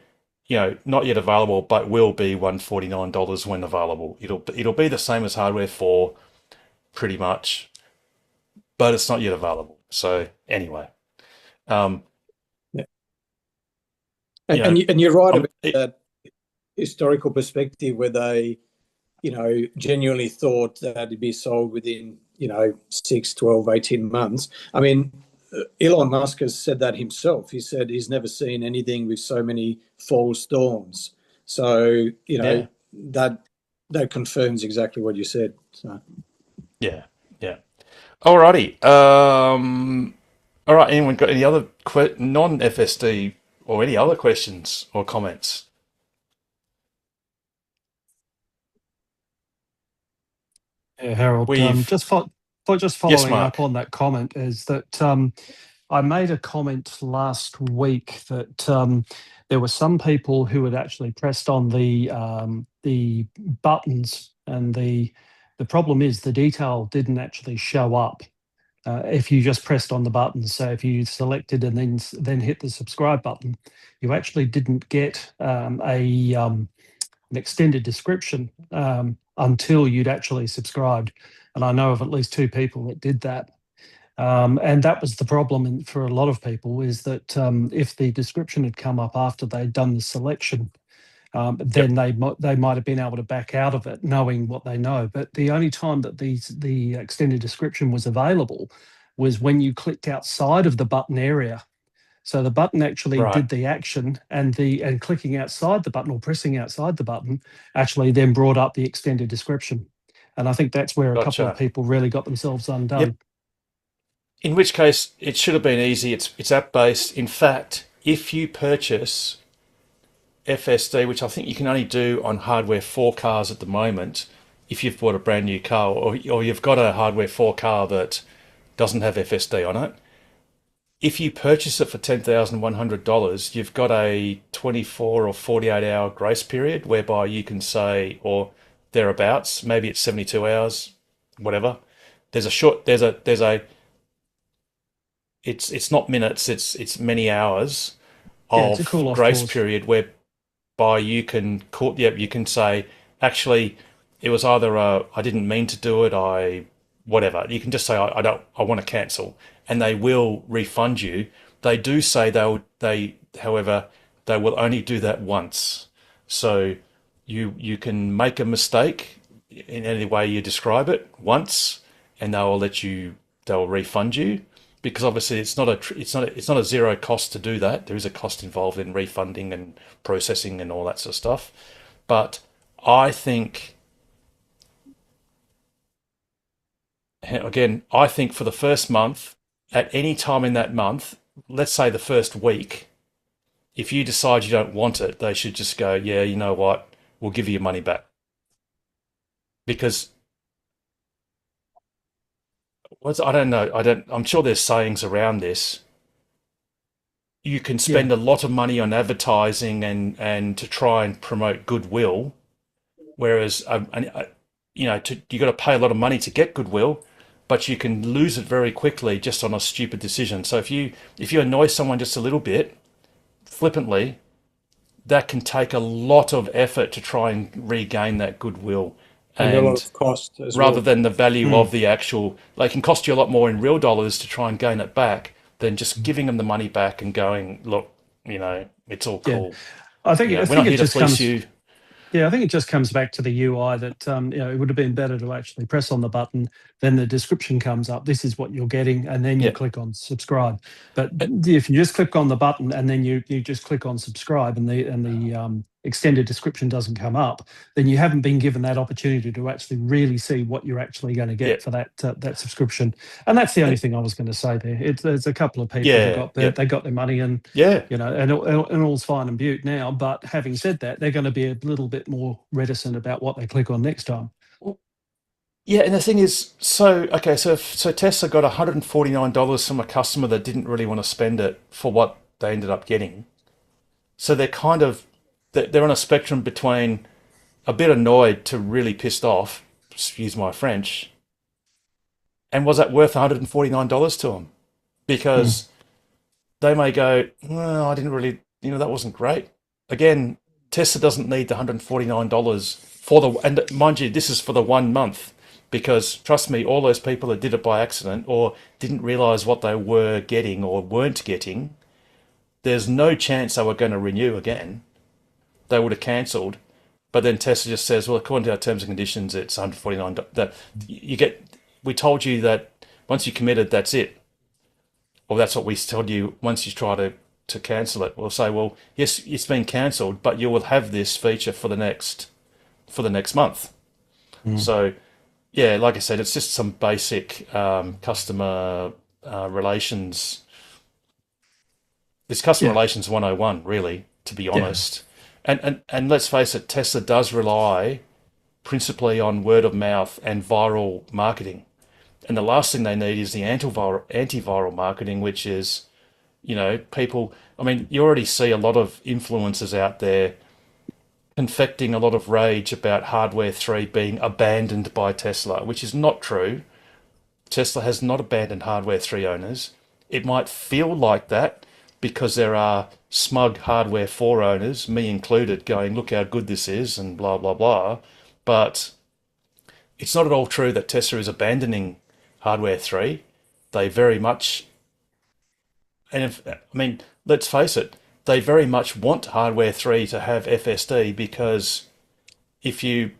not yet available, but will be $149 when available. It'll be the same as Hardware 4, pretty much, but it's not yet available. So anyway, and you're right about that historical perspective where they, genuinely thought that it'd be sold within, 6, 12, 18 months. I mean, Elon Musk has said that himself. He said he's never seen anything with so many false dawns. So, that confirms exactly what you said. So. Yeah. Alrighty. All right. Anyone got any other non-FSD or any other questions or comments? Yeah, Harold, just following up on that comment is that I made a comment last week that there were some people who had actually pressed on the buttons, and the problem is the detail didn't actually show up if you just pressed on the buttons. So if you selected and then hit the subscribe button, you actually didn't get an extended description until you'd actually subscribed. And I know of at least 2 people that did that. And that was the problem for a lot of people, is that if the description had come up after they'd done the selection, then they might have been able to back out of it knowing what they know. But the only time that the extended description was available was when you clicked outside of the button area. So the button actually Right. did the action, and clicking outside the button or pressing outside the button actually then brought up the extended description. And I think that's where a couple of Gotcha. people really got themselves undone. Yep. In which case, it should have been easy. It's app-based. In fact, if you purchase FSD, which I think you can only do on hardware 4 cars at the moment, if you've bought a brand new car or you've got a hardware 4 car that doesn't have FSD on it, if you purchase it for $10,100, you've got a 24 or 48 hour grace period whereby you can say, or thereabouts, maybe it's 72 hours, whatever. It's not minutes, it's many hours it's a of cool-off grace clause. period whereby you can you can say, actually, it was either I didn't mean to do it, whatever. You can just say, I want to cancel, and they will refund you. They do say however, they will only do that once. So you can make a mistake in any way you describe it once, and they'll refund you, because obviously it's not a zero cost to do that. There is a cost involved in refunding and processing and all that sort of stuff. But I think, again, for the first month, at any time in that month, let's say the first week, if you decide you don't want it, they should just go, yeah, you know what, we'll give you your money back. Because I don't know, I'm sure there's sayings around this. You can spend a lot of money on advertising and to try and promote goodwill, whereas you got to pay a lot of money to get goodwill, but you can lose it very quickly just on a stupid decision. So if you annoy someone just a little bit, flippantly, that can take a lot of effort to try and regain that goodwill. And a lot of cost as rather well. than the value of the actual, like, it can cost you a lot more in real dollars to try and gain it back than just giving them the money back and going, look, it's all cool. I think we're not here to fleece you. Yeah, I think it just comes back to the UI that it would have been better to actually press on the button, then the description comes up. This is what you're getting, and then you click on subscribe. But if you just click on the button and then you just click on subscribe, and the extended description doesn't come up, then you haven't been given that opportunity to actually really see what you're actually going to get for that subscription. And that's the only thing I was going to say there. There's a couple of people they got their money, and and all's fine and beaut now. But having said that, they're going to be a little bit more reticent about what they click on next time. Yeah, and the thing is, so Tesla got $149 from a customer that didn't really want to spend it for what they ended up getting. So they're on a spectrum between a bit annoyed to really pissed off, excuse my French. And was that worth $149 to them? Because they may go, well, I didn't really, that wasn't great. Again, Tesla doesn't need the $149 and mind you, this is for the 1 month, because trust me, all those people that did it by accident or didn't realize what they were getting or weren't getting, there's no chance they were going to renew again. They would have cancelled. But then Tesla just says, well, according to our terms and conditions, it's $149. That we told you that once you committed, that's it. Or that's what we told you once you try to cancel it. We'll say, well, yes, it's been cancelled, but you will have this feature for the next month. So, yeah, like I said, it's just some basic customer relations. It's customer relations 101, really, to be honest. And let's face it, Tesla does rely principally on word of mouth and viral marketing. And the last thing they need is the antiviral marketing, which is, people. I mean, you already see a lot of influencers out there confecting a lot of rage about Hardware 3 being abandoned by Tesla, which is not true. Tesla has not abandoned Hardware 3 owners. It might feel like that because there are smug Hardware 4 owners, me included, going, look how good this is and blah, blah, blah. But it's not at all true that Tesla is abandoning Hardware 3. They very much, let's face it, they very much want Hardware 3 to have FSD, because the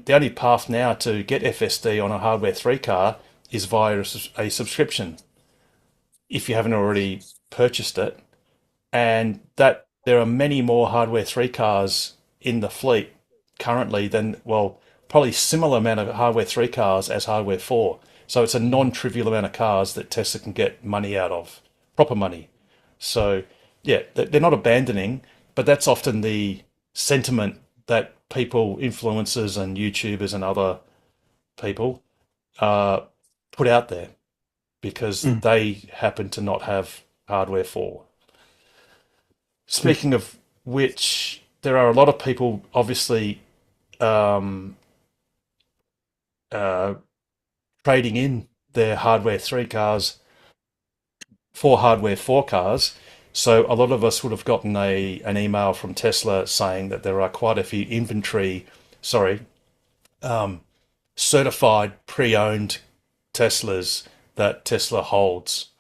only path now to get FSD on a Hardware 3 car is via a subscription. If you haven't already purchased it, and that there are many more Hardware 3 cars in the fleet currently than, well, probably similar amount of Hardware 3 cars as Hardware 4. So it's a non-trivial amount of cars that Tesla can get money out of, proper money. So yeah, they're not abandoning, but that's often the sentiment that people, influencers and YouTubers and other people put out there because they happen to not have Hardware 4. Speaking of which, there are a lot of people obviously trading in their Hardware 3 cars for Hardware 4 cars. So a lot of us would have gotten an email from Tesla saying that there are quite a few certified pre-owned Teslas that Tesla holds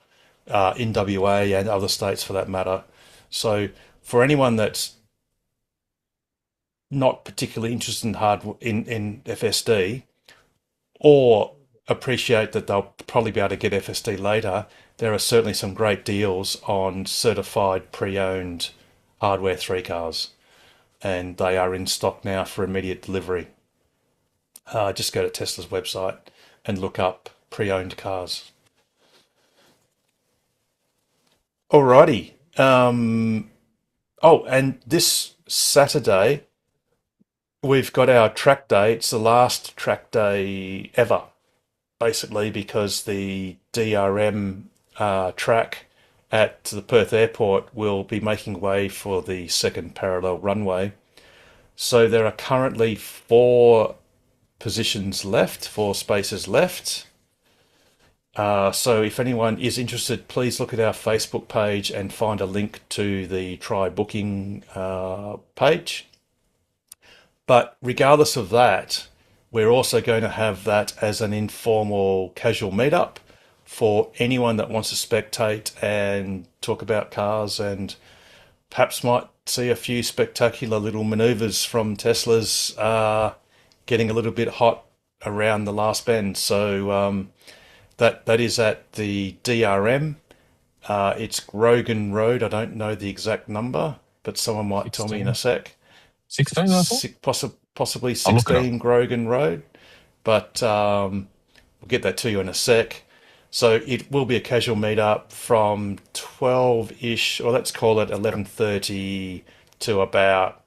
in WA and other states for that matter. So for anyone that's not particularly interested in FSD or appreciate that they'll probably be able to get FSD later, there are certainly some great deals on certified pre-owned Hardware 3 cars, and they are in stock now for immediate delivery. Just go to Tesla's website and look up pre-owned cars. Alrighty. And this Saturday, we've got our track day. It's the last track day ever, basically, because the DRM track at the Perth airport will be making way for the second parallel runway. So there are currently 4 spaces left. So if anyone is interested, please look at our Facebook page and find a link to the try booking page. But regardless of that, we're also going to have that as an informal casual meetup for anyone that wants to spectate and talk about cars and perhaps might see a few spectacular little maneuvers from Tesla's getting a little bit hot around the last bend. So that is at the DRM. It's Grogan Road. I don't know the exact number, but someone might tell me in a sec. 16, I thought? Possibly 16 Grogan Road, but we'll get that to you in a sec. So it will be a casual meetup from 12-ish, or let's call it 11:30 to about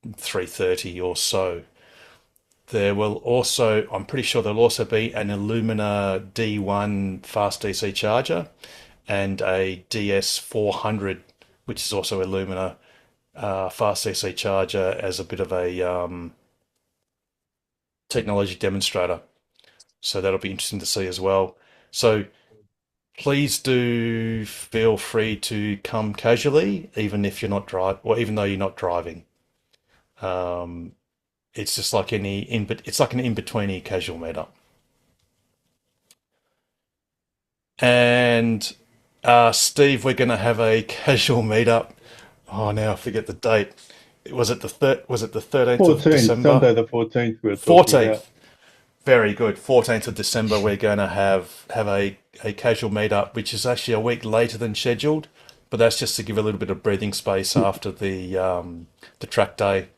3:30 or so. There will also, I'm pretty sure there'll also be an Illumina D1 fast DC charger and a DS400, which is also Illumina fast DC charger as a bit of a technology demonstrator. So that'll be interesting to see as well. So please do feel free to come casually, even if you're not even though you're not driving. It's just like it's like an in-betweeny casual meetup. And Steve, we're going to have a casual meetup. Oh, now I forget the date. Was it the 13th of December? Sunday the 14th. 14th. Very good. 14th of December, we're going to have a casual meetup, which is actually a week later than scheduled, but that's just to give a little bit of breathing space after the track day.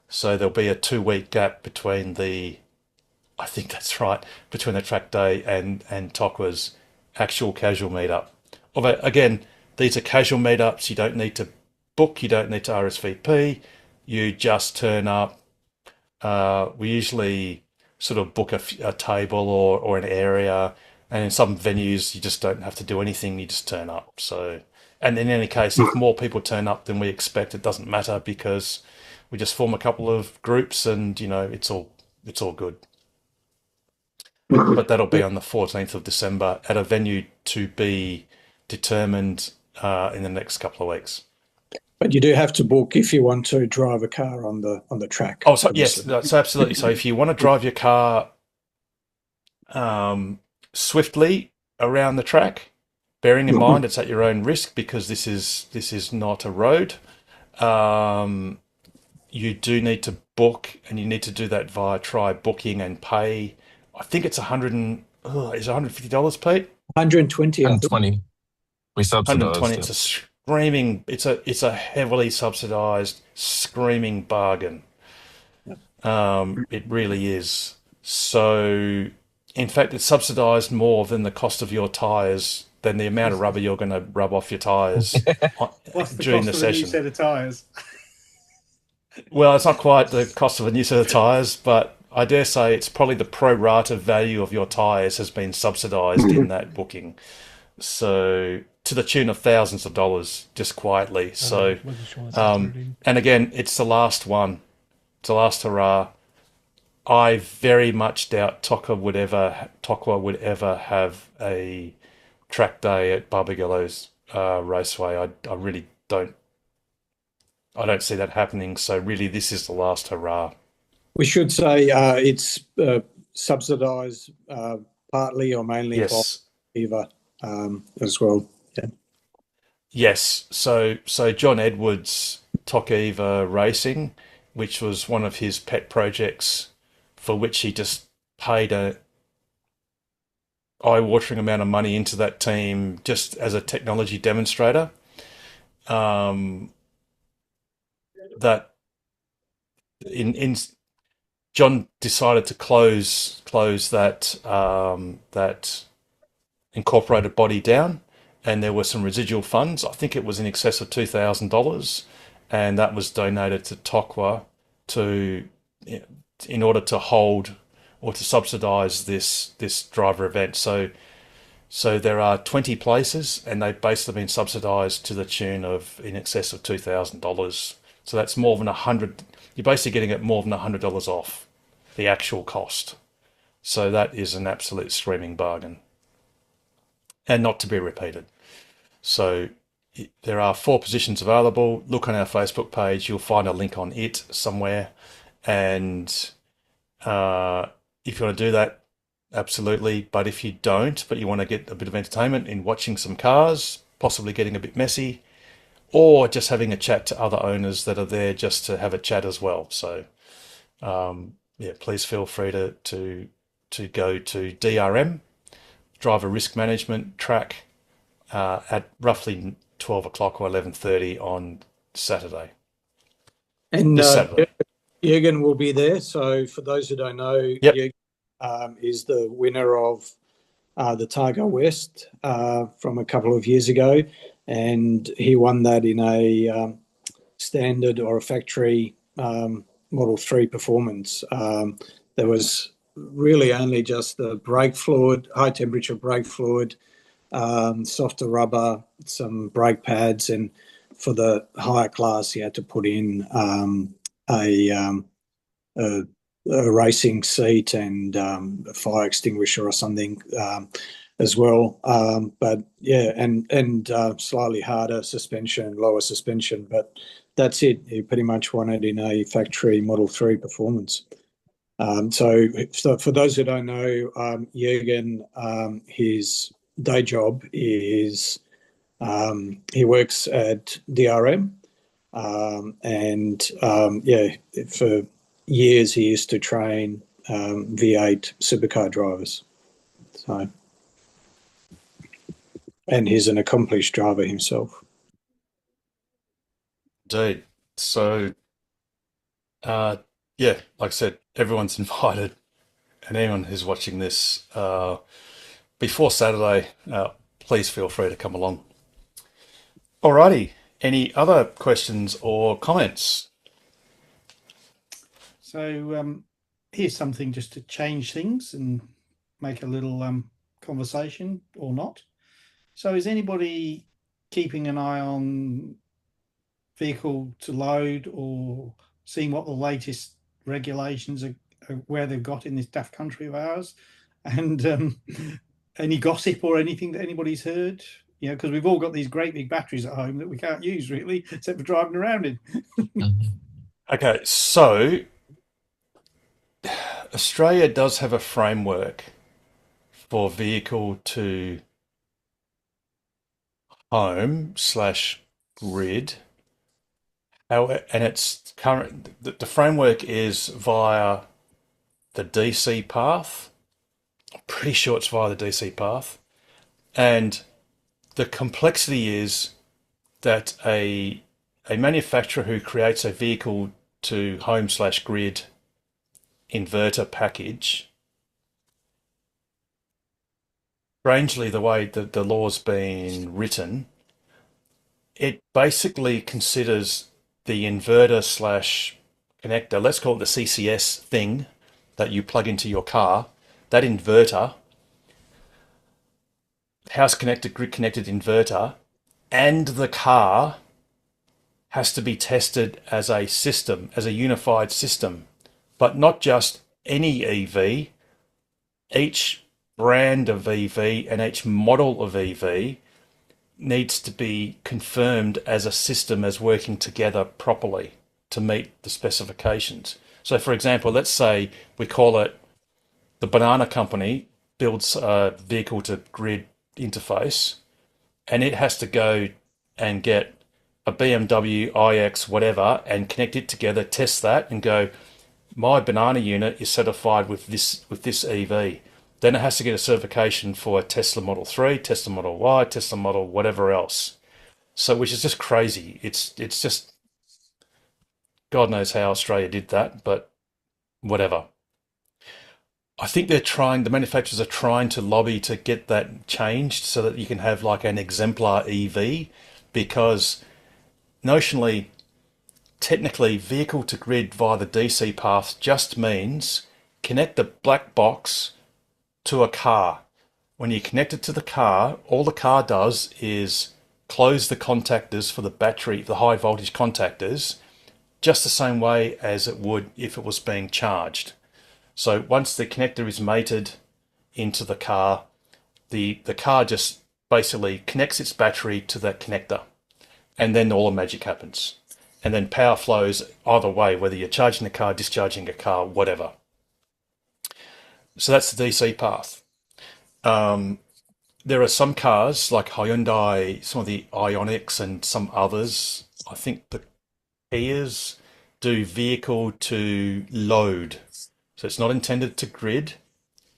So there'll be a 2-week gap between I think that's right, between the track day and Tokwa's actual casual meetup. Although, again, these are casual meetups. You don't need to book. You don't need to RSVP. You just turn up. We usually sort of book a table or an area, and in some venues you just don't have to do anything. You just turn up. So, and in any case, if more people turn up than we expect, it doesn't matter because we just form a couple of groups, and it's all good. But that'll be on the 14th of December at a venue to be determined in the next couple of weeks. But you do have to book if you want to drive a car on the track. Oh, so, yes, that's absolutely. So if you want to drive your car swiftly around the track, bearing in mind it's at your own risk because this is not a road, you do need to book, and you need to do that via Try Booking and pay. I think it's $150, Pete? 120. 120. We subsidise. 120. screaming. It's a heavily subsidised screaming bargain. It really is. So, in fact, it's subsidised more than the cost of your tyres, than the amount of rubber you're going to rub off your tyres during the session. New set of tyres? Well, it's not quite the cost of a new set of tyres, but I dare say it's probably the pro rata value of your tyres has been subsidised in that booking. So to the tune of thousands of dollars, just quietly. So, and again, it's the last one. It's the last hurrah. I very much doubt TOCA would ever have a track day at Barbagallo's Raceway. I really don't. I don't see that happening. So really, this is the last hurrah. We should say it's subsidised partly or mainly by Viva as well. Yeah. Yes. So John Edwards, TOCA Racing, which was one of his pet projects, for which he just paid a eye-watering amount of money into that team just as a technology demonstrator. That John decided to close that that incorporated body down, and there were some residual funds. I think it was in excess of $2,000, and that was donated to TOCA in order to hold or to subsidise this driver event. So there are 20 places, and they've basically been subsidised to the tune of in excess of $2,000. So that's more than $100. You're basically getting it more than $100 off the actual cost. So that is an absolute screaming bargain, and not to be repeated. So there are 4 positions available. Look on our Facebook page. You'll find a link on it somewhere. And if you want to do that, absolutely. But if you don't, but you want to get a bit of entertainment in watching some cars, possibly getting a bit messy, or just having a chat to other owners that are there just to have a chat as well. So, please feel free to go to DRM, Driver Risk Management track, at roughly 12 o'clock or 11:30 on Saturday. And Jürgen will be there. So for those who don't know, Jürgen is the winner of the Targa West from a couple of years ago, and he won that in a standard or a factory Model 3 performance. There was really only just the brake fluid, high temperature brake fluid, softer rubber, some brake pads, and for the higher class, you had to put in a racing seat and a fire extinguisher or something as well. But yeah, and slightly harder suspension, lower suspension, but that's it. He pretty much won it in a factory Model 3 performance. So for those who don't know, Jürgen, his day job is he works at DRM, and for years he used to train V8 supercar drivers. So, and he's an accomplished driver himself. Indeed. So, like I said, everyone's invited, and anyone who's watching this before Saturday, please feel free to come along. Alrighty. Any other questions or comments? So here's something just to change things and make a little conversation or not. So is anybody keeping an eye on vehicle to load or seeing what the latest regulations are where they've got in this daft country of ours? And any gossip or anything that anybody's heard? You know, because we've all got these great big batteries at home that we can't use really, except for driving around in. Okay, so Australia does have a framework for vehicle to home / grid. And it's current. The framework is via the DC path. I'm pretty sure it's via the DC path. And the complexity is that a manufacturer who creates a vehicle to home/grid inverter package, strangely, the way that the law's been written, it basically considers the inverter/connector, let's call it the CCS thing that you plug into your car, that inverter, house connected, grid connected inverter, and the car has to be tested as a system, as a unified system, but not just any EV. Each brand of EV and each model of EV needs to be confirmed as a system, as working together properly to meet the specifications. So for example, let's say we call it the Banana Company builds a vehicle to grid interface, and it has to go and get a BMW iX whatever and connect it together, test that, and go, my banana unit is certified with this EV. Then it has to get a certification for a Tesla Model 3, Tesla Model Y, Tesla Model whatever else. So, which is just crazy. It's just, God knows how Australia did that, but whatever. I think the manufacturers are trying to lobby to get that changed so that you can have like an exemplar EV, because notionally, technically, vehicle to grid via the DC path just means connect the black box to a car. When you connect it to the car, all the car does is close the contactors for the battery, the high voltage contactors, just the same way as it would if it was being charged. So once the connector is mated into the car, the car just basically connects its battery to that connector, and then all the magic happens. And then power flows either way, whether you're charging the car, discharging a car, whatever. So that's the DC path. There are some cars like Hyundai, some of the Ioniqs and some others. I think the Kias do vehicle to load. So it's not intended to grid.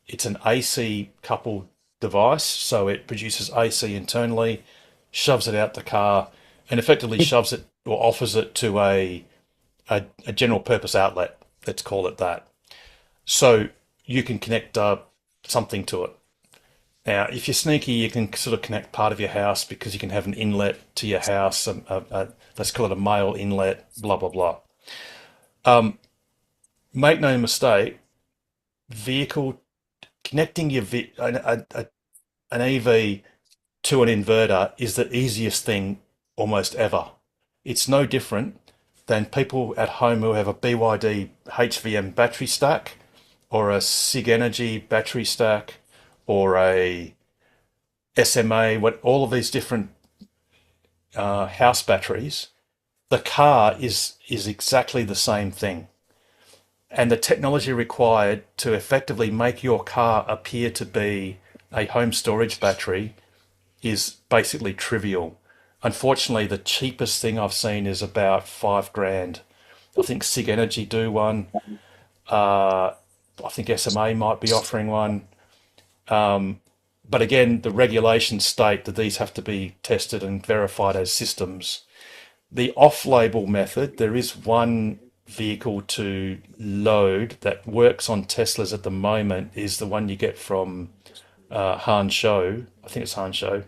It's an AC coupled device. So it produces AC internally, shoves it out the car, and effectively shoves it or offers it to a general purpose outlet. Let's call it that. So you can connect something to it. Now, if you're sneaky, you can sort of connect part of your house, because you can have an inlet to your house, let's call it a male inlet, blah, blah, blah. Make no mistake, connecting an EV to an inverter is the easiest thing almost ever. It's no different than people at home who have a BYD HVM battery stack, or a SIG Energy battery stack, or a SMA, all of these different house batteries. The car is exactly the same thing. And the technology required to effectively make your car appear to be a home storage battery is basically trivial. Unfortunately, the cheapest thing I've seen is about $5,000. I think SIG Energy do one. I think SMA might be offering one. But again, the regulations state that these have to be tested and verified as systems. The off-label method, there is one vehicle to load that works on Teslas at the moment, is the one you get from Hangzhou. I think it's Hangzhou.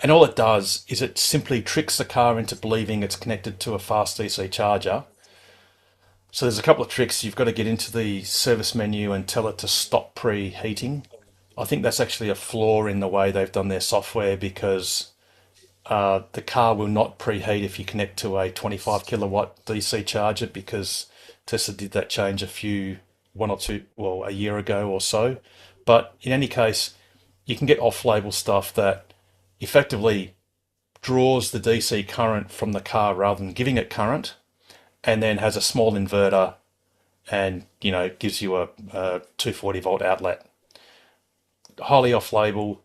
And all it does is it simply tricks the car into believing it's connected to a fast DC charger. So there's a couple of tricks. You've got to get into the service menu and tell it to stop preheating. I think that's actually a flaw in the way they've done their software, because the car will not preheat if you connect to a 25 kilowatt DC charger, because Tesla did that change a year ago or so. But in any case, you can get off-label stuff that effectively draws the DC current from the car rather than giving it current, and then has a small inverter and, gives you a 240 volt outlet. Highly off-label.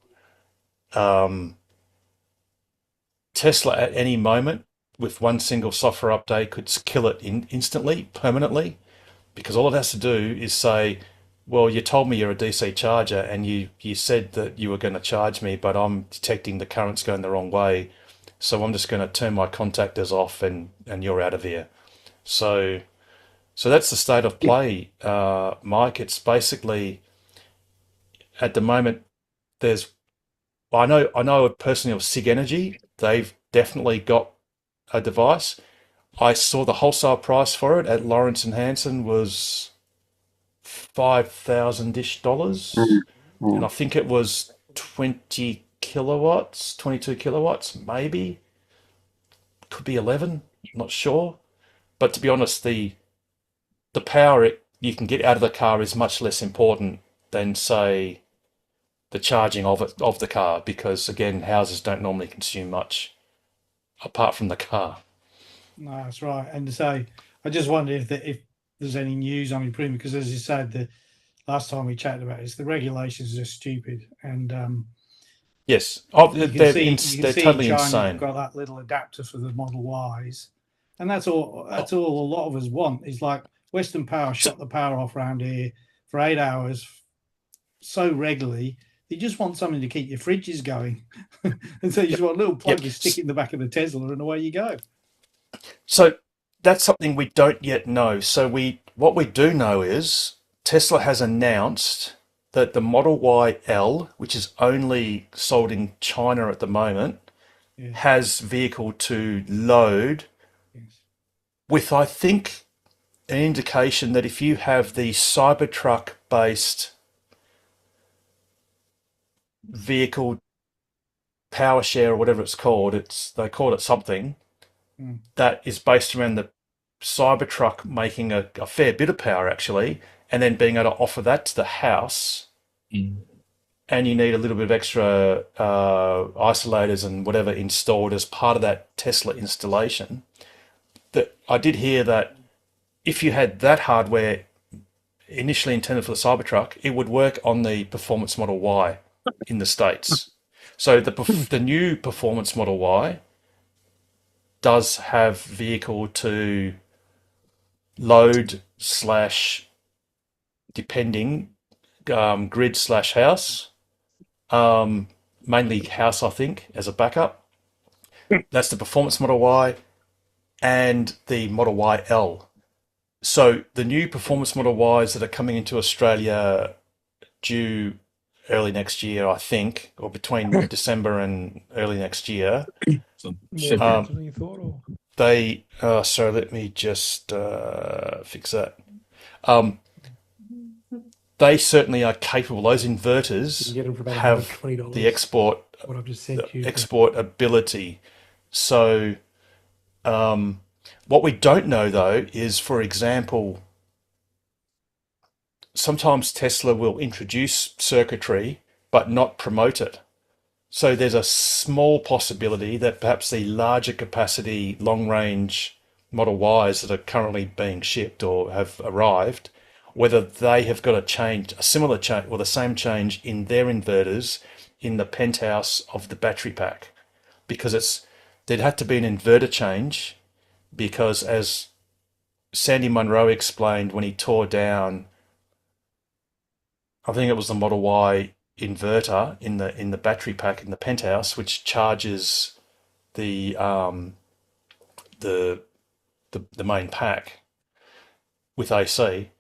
Tesla at any moment with one single software update could kill it instantly, permanently, because all it has to do is say, well, you told me you're a DC charger and you said that you were going to charge me, but I'm detecting the current's going the wrong way. So I'm just going to turn my contactors off and you're out of here. So that's the state of play, Mike. It's basically at the moment I know personally of SIG Energy. They've definitely got a device. I saw the wholesale price for it at Lawrence and Hanson was $5,000-ish, and I think it was 20 kilowatts, 22 kilowatts, maybe. Could be 11, not sure. But to be honest, the power you can get out of the car is much less important than, say, the charging of the car, because again, houses don't normally consume much apart from the car. No, that's right. And so I just wondered if there's any news on improvement, because as you said, the last time we chatted about it, the regulations are stupid, and yes, they're totally insane. You've got that little adapter for the Model Ys, and that's all. That's all a lot of us want. Is like Western Power shut the power off around here for 8 hours so regularly. You just want something to keep your fridges going, and so you just want a little plug you stick in the back of the Tesla, and away you go. So that's something we don't yet know. So what we do know is Tesla has announced that the Model Y L, which is only sold in China at the moment, has vehicle to load with, I think, an indication that if you have the Cybertruck based vehicle power share or whatever it's called, they call it something that is based around the Cybertruck making a fair bit of power actually, and then being able to offer that to the house, and you need a little bit of extra isolators and whatever installed as part of that Tesla installation. That I did hear that if you had that hardware initially intended for the Cybertruck, it would work on the Performance Model Y in the States. So the new Performance Model Y does have vehicle to load / depending grid / house, mainly house I think as a backup. That's the Performance Model Y and the Model Y L. So the new Performance Model Ys that are coming into Australia due early next year, I think, or between December and early next year. They so let me just fix that. They certainly are capable. Those inverters have the export ability. So what we don't know though is, for example, sometimes Tesla will introduce circuitry but not promote it. So there's a small possibility that perhaps the larger capacity long-range Model Ys that are currently being shipped or have arrived, whether they have got a similar change or the same change in their inverters in the penthouse of the battery pack, because there'd have to be an inverter change, because as Sandy Munro explained when he tore down, I think it was the Model Y inverter in the battery pack in the penthouse, which charges the main pack with AC.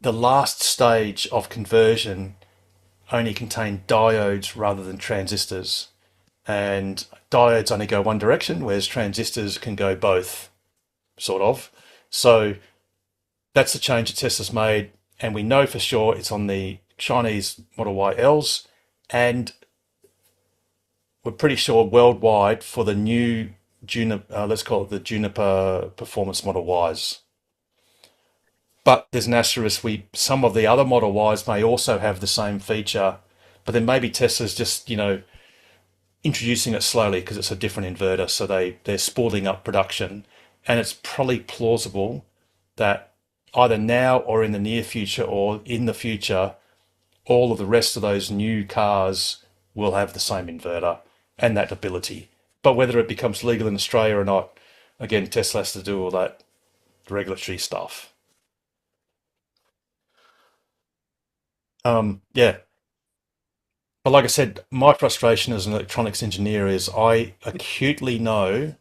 The last stage of conversion only contained diodes rather than transistors, and diodes only go one direction, whereas transistors can go both, sort of. So that's the change that Tesla's made, and we know for sure it's on the Chinese Model Y Ls, and we're pretty sure worldwide for the new let's call it the Juniper Performance Model Ys. But there's an asterisk. Some of the other Model Ys may also have the same feature, but then maybe Tesla's just introducing it slowly because it's a different inverter, so they're spooling up production, and it's probably plausible that either now or in the near future or in the future, all of the rest of those new cars will have the same inverter and that ability. But whether it becomes legal in Australia or not, again, Tesla has to do all that regulatory stuff. Yeah. But like I said, my frustration as an electronics engineer is I acutely know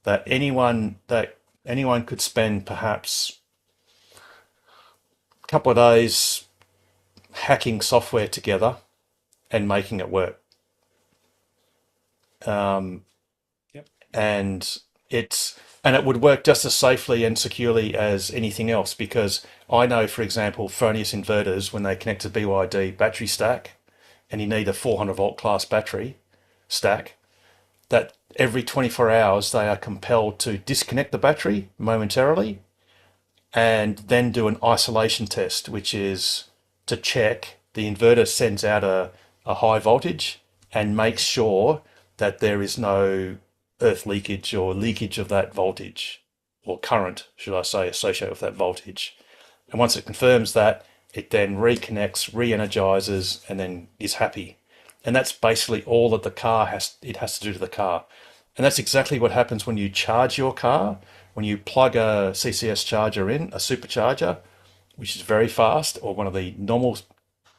that anyone could spend perhaps a couple of days hacking software together and making it work. And it would work just as safely and securely as anything else, because I know, for example, Fronius inverters, when they connect to BYD battery stack and you need a 400 volt class battery stack, that every 24 hours they are compelled to disconnect the battery momentarily and then do an isolation test, which is to check the inverter sends out a high voltage and makes sure that there is no earth leakage or leakage of that voltage, or current, should I say, associated with that voltage. And once it confirms that, it then reconnects, re-energizes, and then is happy. And that's basically all that the car has to do to the car. And that's exactly what happens when you charge your car. When you plug a CCS charger in, a supercharger, which is very fast, or one of the normal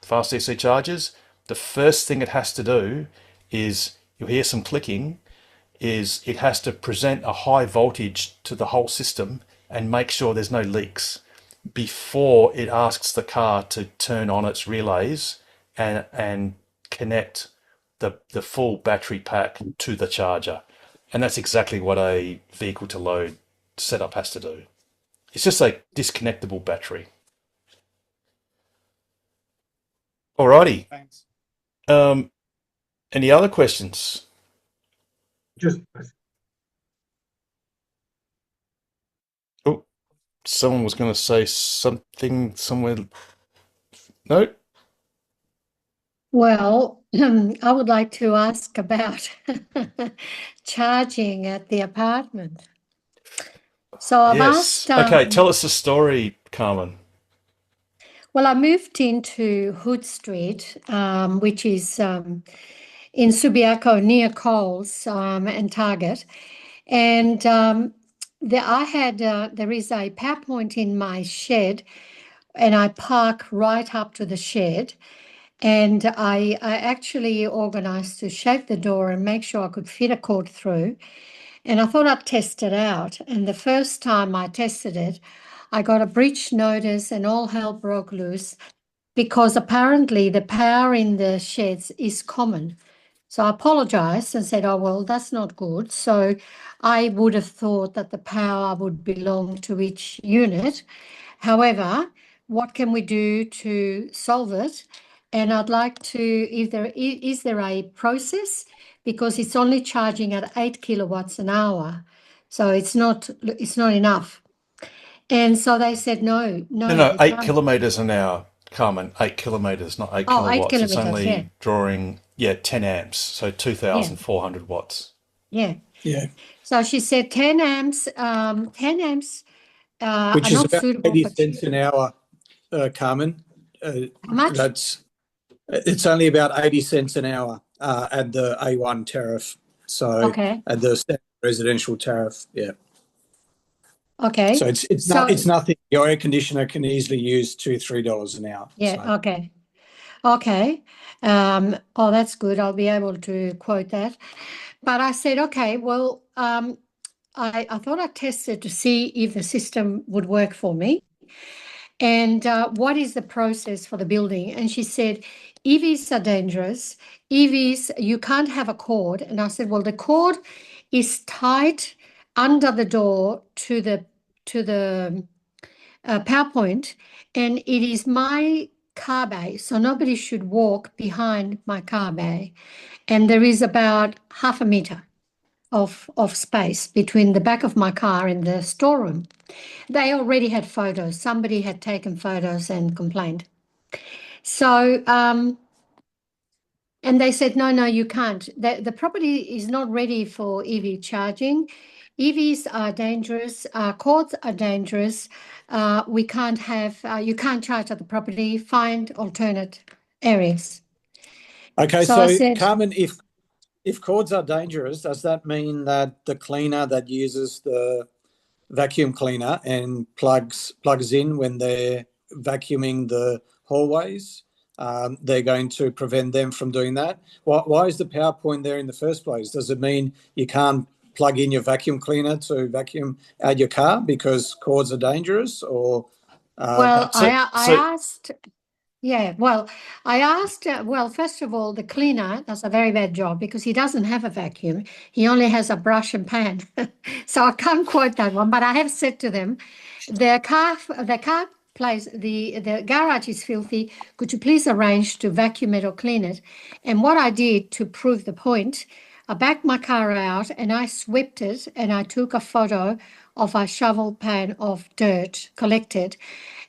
fast DC chargers, the first thing it has to do is, you'll hear some clicking, is it has to present a high voltage to the whole system and make sure there's no leaks before it asks the car to turn on its relays and connect the full battery pack to the charger. And that's exactly what a vehicle to load setup has to do. It's just a disconnectable battery. Alrighty. Thanks. Any other questions? Oh, someone was going to say something somewhere. No? Well, I would like to ask about charging at the apartment. So I've asked. Okay, tell us the story, Carmen. Well, I moved into Hood Street, which is in Subiaco near Coles and Target. And there is a PowerPoint in my shed, and I park right up to the shed. And I actually organised to shake the door and make sure I could fit a cord through. And I thought I'd test it out. And the first time I tested it, I got a breach notice and all hell broke loose, because apparently the power in the sheds is common. So I apologised and said, oh, well, that's not good. So I would have thought that the power would belong to each unit. However, what can we do to solve it? And I'd like to, is there a process? Because it's only charging at 8 kilowatts an hour. So it's not enough. And so they said, no. No, 8 kilometres an hour, Carmen. 8 kilometres, not 8 kilowatts. 8 kilometres, it's only yeah. drawing, 10 amps, so 2,400 watts. Yeah. Yeah. So she said 10 amps, 10 amps which is about 80 cents an hour, Carmen. How much? It's only about 80 cents an hour at the A1 tariff. So okay. At the standard residential tariff, yeah. Okay. So it's nothing. Your air conditioner can easily use $2-3 an hour. Yeah. So. Okay. Oh, that's good. I'll be able to quote that. But I said, okay, well, I thought I'd test it to see if the system would work for me. And what is the process for the building? And she said, EVs are dangerous. EVs, you can't have a cord. And I said, well, the cord is tied under the door to the PowerPoint, and it is my car bay, so nobody should walk behind my car bay. And there is about half a meter of space between the back of my car and the storeroom. They already had photos. Somebody had taken photos and complained. So, and they said, no, you can't. The property is not ready for EV charging. EVs are dangerous. Cords are dangerous. We can't have, you can't charge at the property. Find alternate areas. Okay, so I said, Carmen, if cords are dangerous, does that mean that the cleaner that uses the vacuum cleaner and plugs in when they're vacuuming the hallways they're going to prevent them from doing that. Why is the PowerPoint there in the first place? Does it mean you can't plug in your vacuum cleaner to vacuum out your car because cords are dangerous? Or well, I asked. Yeah, well, I asked, well, first of all, the cleaner does a very bad job because he doesn't have a vacuum. He only has a brush and pan. So I can't quote that one, but I have said to them, the car place, the garage is filthy. Could you please arrange to vacuum it or clean it? And what I did to prove the point, I backed my car out and I swept it and I took a photo of a shovel pan of dirt collected.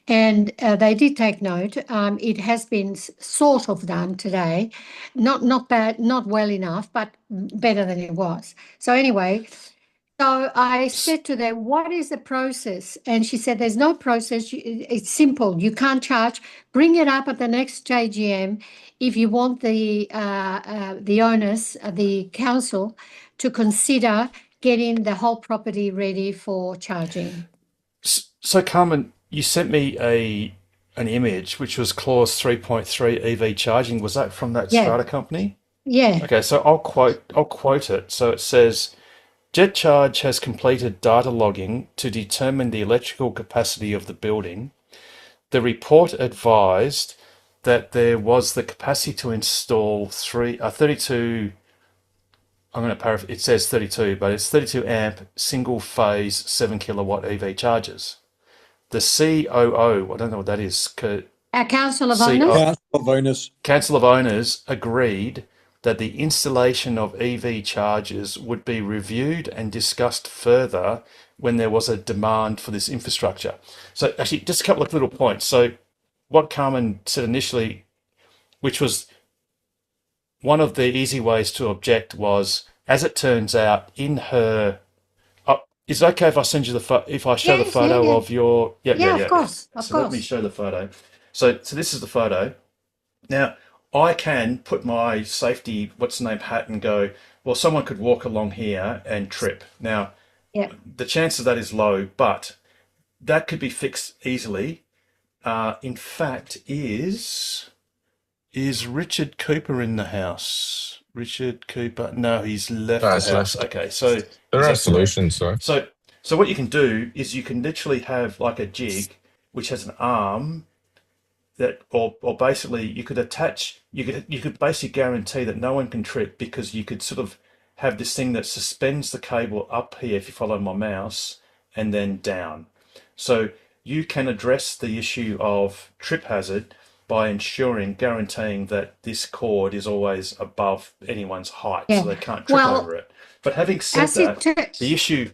And they did take note. It has been sort of done today, not bad, not well enough, but better than it was. So anyway, so I said to them, "What is the process?" And she said, "There's no process. It's simple. You can't charge. Bring it up at the next AGM if you want the owners, the council, to consider getting the whole property ready for charging." So Carmen, you sent me an image which was clause 3.3 EV charging. Was that from that strata company? Yeah. Okay, so I'll quote it. So it says, JetCharge has completed data logging to determine the electrical capacity of the building. The report advised that there was the capacity to install 32. I'm going to paraphrase. It says 32, but it's 32 amp single phase 7 kilowatt EV chargers. The COO, I don't know what that is. Our Council of Owners? Council of Owners agreed that the installation of EV chargers would be reviewed and discussed further when there was a demand for this infrastructure. So actually, just a couple of little points. So what Carmen said initially, which was one of the easy ways to object, was, as it turns out, in her... is it okay if I send you if I show the photo of your... Yeah, of course. Let me show the photo. So this is the photo. Now, I can put my safety, hat and go, well, someone could walk along here and trip. Now, the chance of that is low, but that could be fixed easily. In fact, is Richard Cooper in the house? Richard Cooper? No, he's left the house. Okay, so there are solutions, though. So what you can do is you can literally have like a jig which has an arm that, or basically you could attach. You could basically guarantee that no one can trip, because you could sort of have this thing that suspends the cable up here, if you follow my mouse, and then down. So you can address the issue of trip hazard by guaranteeing that this cord is always above anyone's height, so they can't trip over it. But having said that, the issue,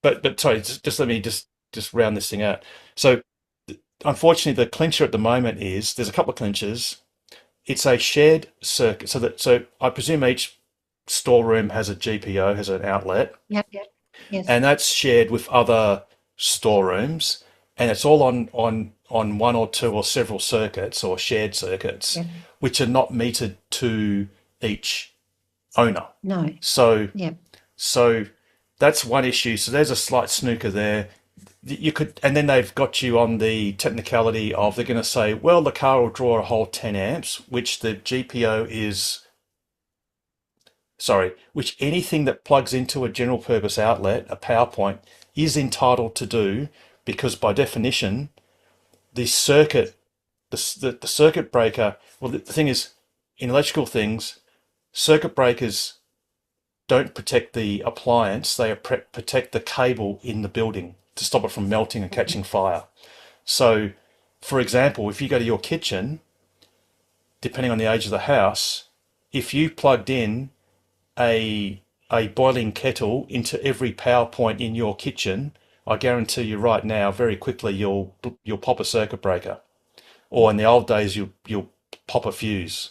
but sorry, just let me just round this thing out. So unfortunately, the clincher at the moment is, there's a couple of clinchers. It's a shared circuit, so I presume each storeroom has a GPO, has an outlet. Yep. Yes. And that's shared with other storerooms, and it's all on one or two or several circuits or shared circuits, which are not metered to each owner. No. So that's one issue. So there's a slight snooker there. You could, and then they've got you on the technicality of, they're going to say, well, the car will draw a whole 10 amps, which the GPO is, which anything that plugs into a general purpose outlet, a PowerPoint, is entitled to do, because by definition, the circuit breaker, well, the thing is, in electrical things, circuit breakers don't protect the appliance, they protect the cable in the building to stop it from melting and catching fire. So, for example, if you go to your kitchen, depending on the age of the house, if you plugged in a boiling kettle into every power point in your kitchen, I guarantee you right now, very quickly, you'll pop a circuit breaker. Or in the old days, you'll pop a fuse,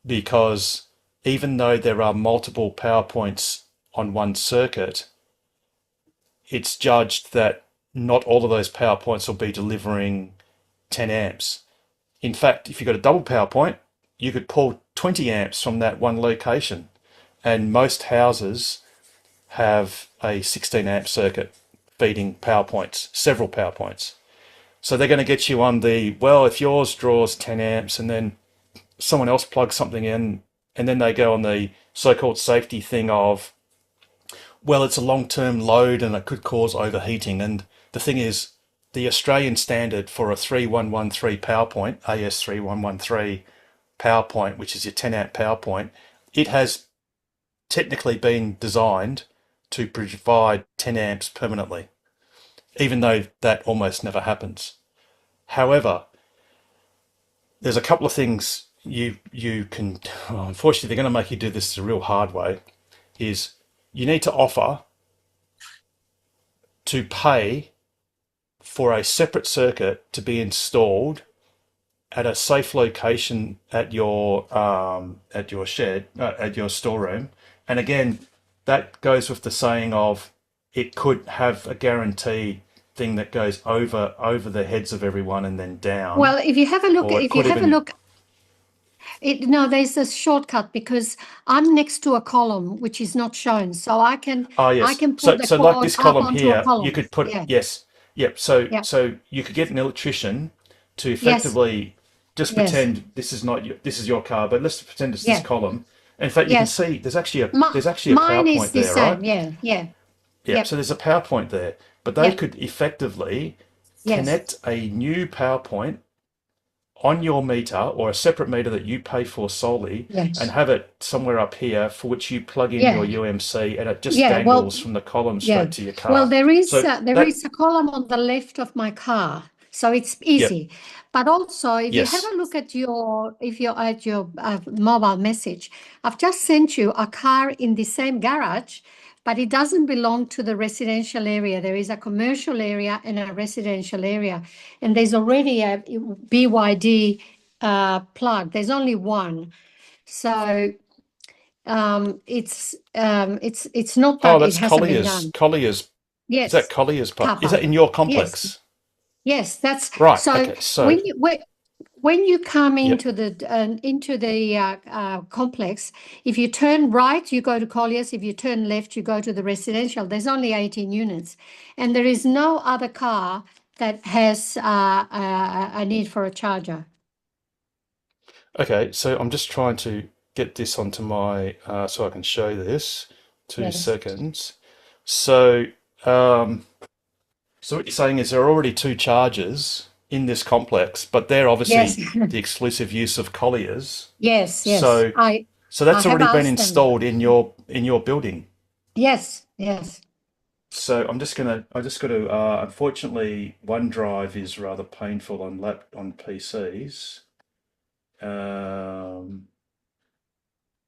because even though there are multiple power points on one circuit, it's judged that not all of those power points will be delivering 10 amps. In fact, if you've got a double power point, you could pull 20 amps from that one location. And most houses have a 16 amp circuit feeding power points, several power points. So they're going to get you on the, well, if yours draws 10 amps and then someone else plugs something in, and then they go on the so-called safety thing of, well, it's a long-term load and it could cause overheating. And the thing is, the Australian standard for a 3113 power point, AS3113 power point, which is your 10 amp power point, it has technically been designed to provide 10 amps permanently, even though that almost never happens. However, there's a couple of things you can, well, unfortunately, they're going to make you do this the real hard way, is you need to offer to pay for a separate circuit to be installed at a safe location at your shed, at your storeroom. And again, that goes with the saying of it could have a guarantee thing that goes over the heads of everyone and then down. Well, if you have a look, Or it could even- no, there's a shortcut because I'm next to a column which is not shown, so I can yes. I can So put the like cord this up column onto here, a column. you could put Yeah. yes, yep. So Yeah. so you could get an electrician to effectively just Yes. pretend this is your car, but let's pretend it's Yeah. this column. And in fact, you Yes. can see there's actually a Mine PowerPoint is the there, same. right? Yeah. Yeah. Yep. So there's a PowerPoint there, but they Yep. could effectively Yes. connect a new PowerPoint on your meter or a separate meter that you pay for solely, Yes. and have it somewhere up here for which you plug in Yeah. your UMC, and it just Yeah, well, dangles from the column straight yeah. to your car. Well, there is So there is a column on the left of my car, so it's easy. But also, if you Yes. have a look at your mobile message, I've just sent you a car in the same garage, but it doesn't belong to the residential area. There is a commercial area and a residential area, and there's already a BYD plug. There's only one, so it's not that Oh, it that's hasn't been Collier's. done. Collier's. Yes. Is that Collier's Car part? Is that park. in your complex? Yes, that's Right. so. Okay. So When you come Yep. into the complex, if you turn right, you go to Collier's. If you turn left, you go to the residential. There's only 18 units, and there is no other car that has a need for a charger. okay. So I'm just trying to get this onto my so I can show this. 2 Yes. seconds. So so what you're saying is there are already 2 chargers in this complex, but they're obviously Yes. the exclusive use of Collier's. Yes, yes. So so that's I have already been asked them. installed in your building. Yes, yes. So I just got to unfortunately OneDrive is rather painful on PCs.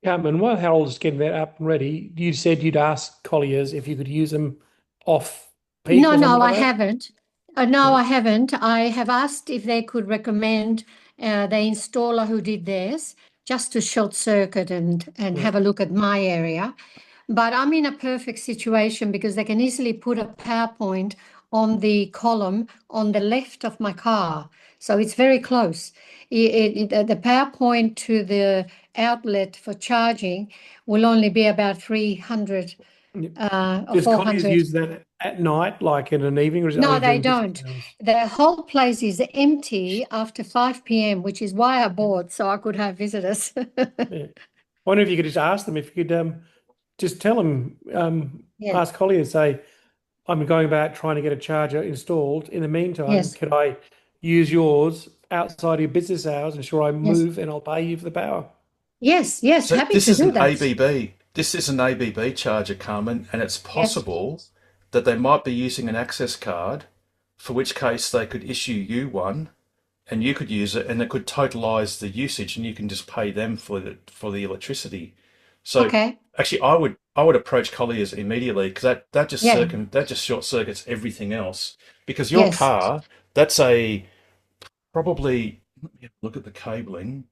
Carmen, while Harold is getting that up and ready, you said you'd ask Colliers if you could use them off peak. No, or something no, like I that? haven't. No, I haven't. I have asked if they could recommend the installer who did theirs just to short circuit and have a look at my area. But I'm in a perfect situation because they can easily put a PowerPoint on the column on the left of my car. So it's very close. The PowerPoint to the outlet for charging will only be about 300 or Does Colliers 400. use that at night, like in an evening? Or is it No, only they during business don't. hours? The whole place is empty after 5 p.m., which is why I bought, so I could have visitors. Yeah. I wonder if you could just ask them, if you could just tell them, Yeah. ask Colliers, say, I'm going about trying to get a charger installed. In the meantime, Yes. could I use yours outside of your business hours? And sure, I move and I'll pay you for the power. Yes, yes, So happy this to is do an that. ABB. This is an ABB charger, Carmen, and it's possible that they might be using an access card, for which case they could issue you one, and you could use it, and it could totalize the usage, and you can just pay them for the electricity. So Okay. actually, I would approach Colliers immediately, because that just Yeah. short circuits everything else. Because your Yes. car, that's a probably, let me have a look at the cabling.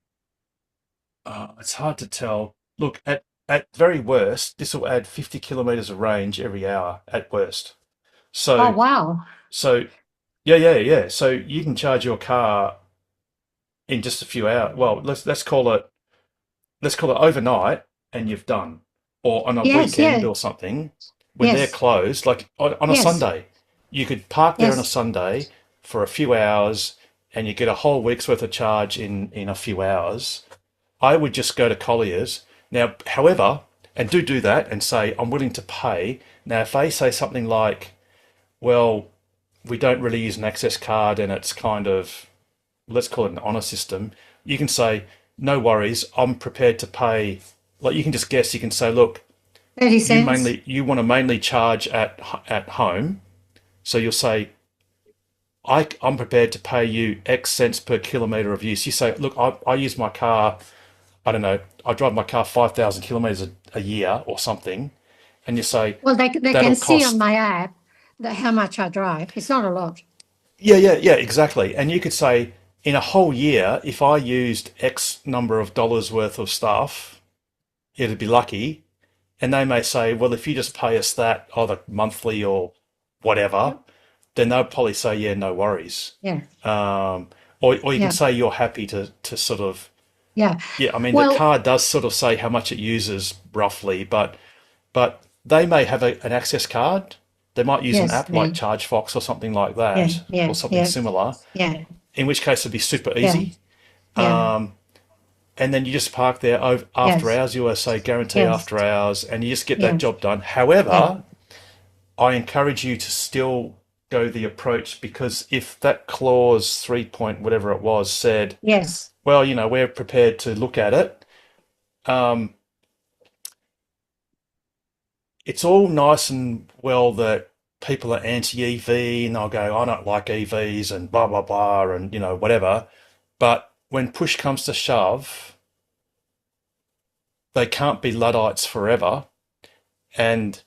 It's hard to tell. Look, at very worst, this will add 50 kilometers of range every hour at worst. So Oh, wow. so yeah. So you can charge your car in just a few hours. Well, let's call it overnight, and you've done, or on a Yes, weekend yeah. or something when they're Yes. closed, like on a Yes. Sunday. You could park there on a Yes. Sunday for a few hours, and you get a whole week's worth of charge in a few hours. I would just go to Collier's. Now, however, and do that and say, I'm willing to pay. Now, if they say something like, well, we don't really use an access card and it's kind of, let's call it an honour system, you can say, no worries, I'm prepared to pay. Like, you can just guess, you can say, look, 30 cents. you want to mainly charge at home. So you'll say, I'm prepared to pay you X cents per kilometre of use. You say, look, I use my car, I don't know, I drive my car 5,000 kilometres a year or something. And you say, Well, they that'll can see cost. on my app how much I drive. It's not a lot. Yeah, exactly. And you could say, in a whole year, if I used X number of dollars worth of stuff, it'd be lucky. And they may say, well, if you just pay us that either monthly or whatever, then they'll probably say, yeah, no worries. Yeah. Or you Yeah. can say you're happy to sort of, Yeah. I mean, the Well, card does sort of say how much it uses roughly, but they may have an access card. They might use an yes. app like ChargeFox or something like Yeah. that, Yeah. or something Yeah. similar, Yeah. in which case it'd be super Yeah. easy. Yeah. And then you just park there after Yes. hours. You always say guarantee Yes. after hours, and you just get Yeah. that job done. Yeah. However, I encourage you to still go the approach, because if that clause 3 point whatever it was said, Yes. well, we're prepared to look at it. Um, it's all nice and well that people are anti-EV and they'll go, I don't like EVs and blah, blah, blah, and, whatever. But when push comes to shove, they can't be Luddites forever. And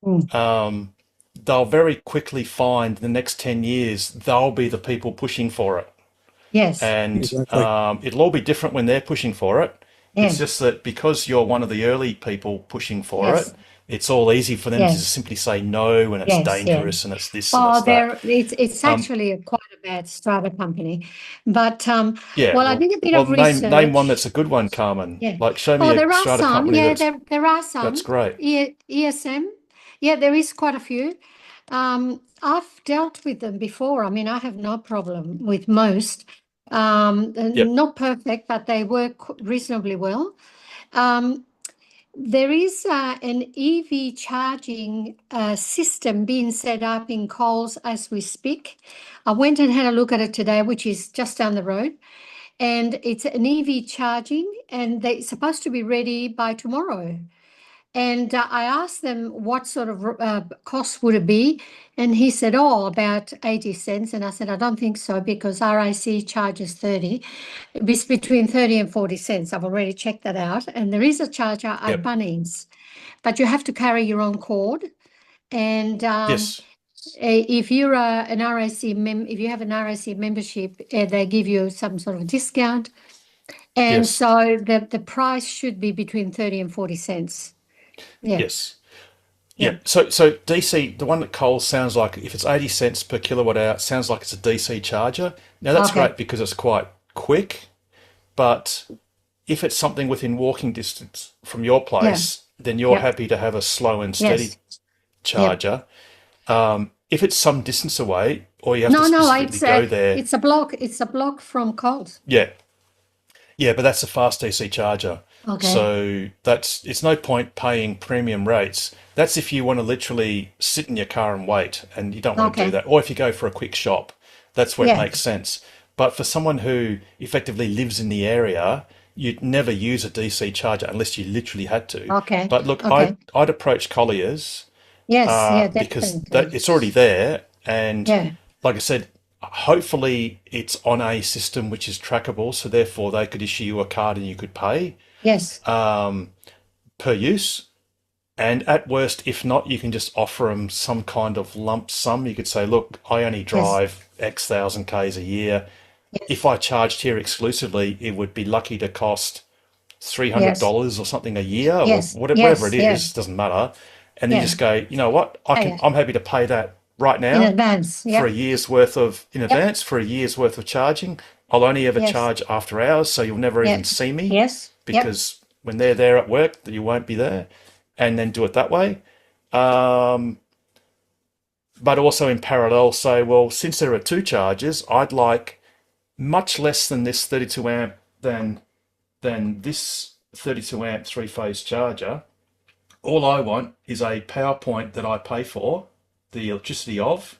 Mm. they'll very quickly find the next 10 years, they'll be the people pushing for it. Yes. And Exactly. it'll all be different when they're pushing for it. It's Yes. just that because you're one of the early people pushing for Yes. it, it's all easy for them to Yes. just simply say no, and it's Yes. Yes. dangerous, and it's this and Oh, it's that. it's Um, actually quite a bad strata company. But yeah, well, I did a bit of name one that's research. a good one, Carmen. Yeah. Like, show me Oh, a there are strata some. company Yeah, that's there are some. great. ESM. Yeah, there is quite a few. I've dealt with them before. I mean, I have no problem with most. Yep. Not perfect, but they work reasonably well. There is an EV charging system being set up in Coles as we speak. I went and had a look at it today, which is just down the road. And it's an EV charging, and they're supposed to be ready by tomorrow. And I asked them what sort of cost would it be, and he said, "Oh, about 80 cents." And I said, "I don't think so, because RIC charges 30. It's between 30 and 40 cents. I've already checked that out. And there is a charger at Yep. Bunnings, but you have to carry your own cord. And Yes. if you're an RIC if you have an RIC membership, they give you some sort of discount. And Yes. so the price should be between 30 and 40 cents. Yeah. Yes. Yeah. Yeah. So DC, the one at Coles sounds like, if it's 80 cents per kilowatt hour, it sounds like it's a DC charger. Now that's Okay. great because it's quite quick, but if it's something within walking distance from your place, then you're Yep. happy to have a slow and steady Yes. Yep. charger. If it's some distance away, or you have to No, specifically go there, it's a block. It's a block from Coles. yeah, but that's a fast DC charger. Okay. So it's no point paying premium rates. That's if you want to literally sit in your car and wait, and you don't want to do Okay. that. Or if you go for a quick shop, that's where it Yeah. makes sense. But for someone who effectively lives in the area, you'd never use a DC charger unless you literally had to. Okay. But look, Okay. I'd approach Colliers Yes. Yeah. because Definitely. it's already there. And Yeah. like I said, hopefully it's on a system which is trackable. So therefore they could issue you a card and you could pay Yes. per use. And at worst, if not, you can just offer them some kind of lump sum. You could say, look, I only drive X thousand Ks a year. If I charged here exclusively, it would be lucky to cost $300 or something a year, Yes. or whatever it is, Yes. doesn't matter. And then Yeah. just go, you know what, Pay it. I'm happy to pay that right In now advance. for Yeah. a year's worth of, in advance, for a year's worth of charging. I'll only ever Yes. charge after hours, so you'll never Yeah. even see me Yes. Yep. because when they're there at work, you won't be there, and then do it that way. But also in parallel say, well, since there are two chargers, I'd like much less than this 32 amp than then this 32 amp 3-phase charger, all I want is a power point that I pay for the electricity of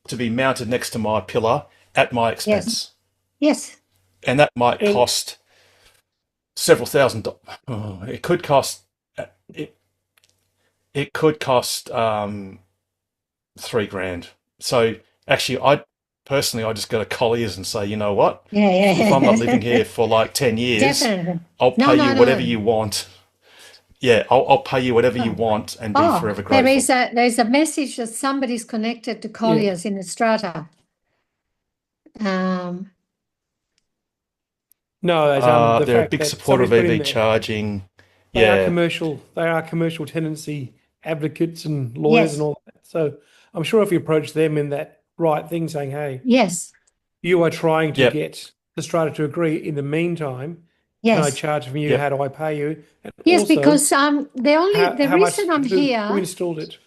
to be mounted next to my pillar at my expense. Yes. And that might cost several $1,000s. Oh, it could cost $3,000. So actually, I just go to Colliers and say, you know what? If I'm not living here for like 10 years, Definitely. I'll pay you whatever you want. Yeah, I'll pay you whatever you want and be forever grateful. There's a message that somebody's connected to Colliers in Strata. No, they're a big supporter of EV charging. They are commercial tenancy advocates and lawyers and all that. So I'm sure if you approach them in that right thing, saying, "Hey, yes, you are trying to get the Strata to agree. In the meantime, can I charge from you? How do I pay you?" And yes, also, because the reason I'm here, who installed it?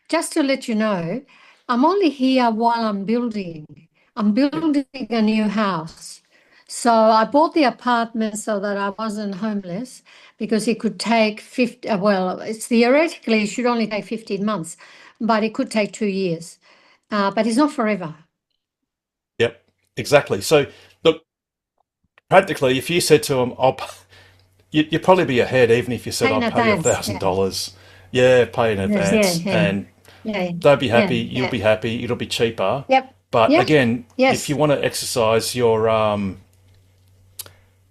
Just to let you know, I'm only here while I'm building. I'm building a new house. So I bought the apartment so that I wasn't homeless, because it could take it's theoretically it should only take 15 months, but it could take 2 years. But it's not forever. Yep, exactly. So look, practically, if you said to them, you'd probably be ahead, even if you said, I'll pay you $1,000. Yeah, pay in advance. And they'll be happy, you'll be happy, it'll be cheaper. But again, if you want to exercise your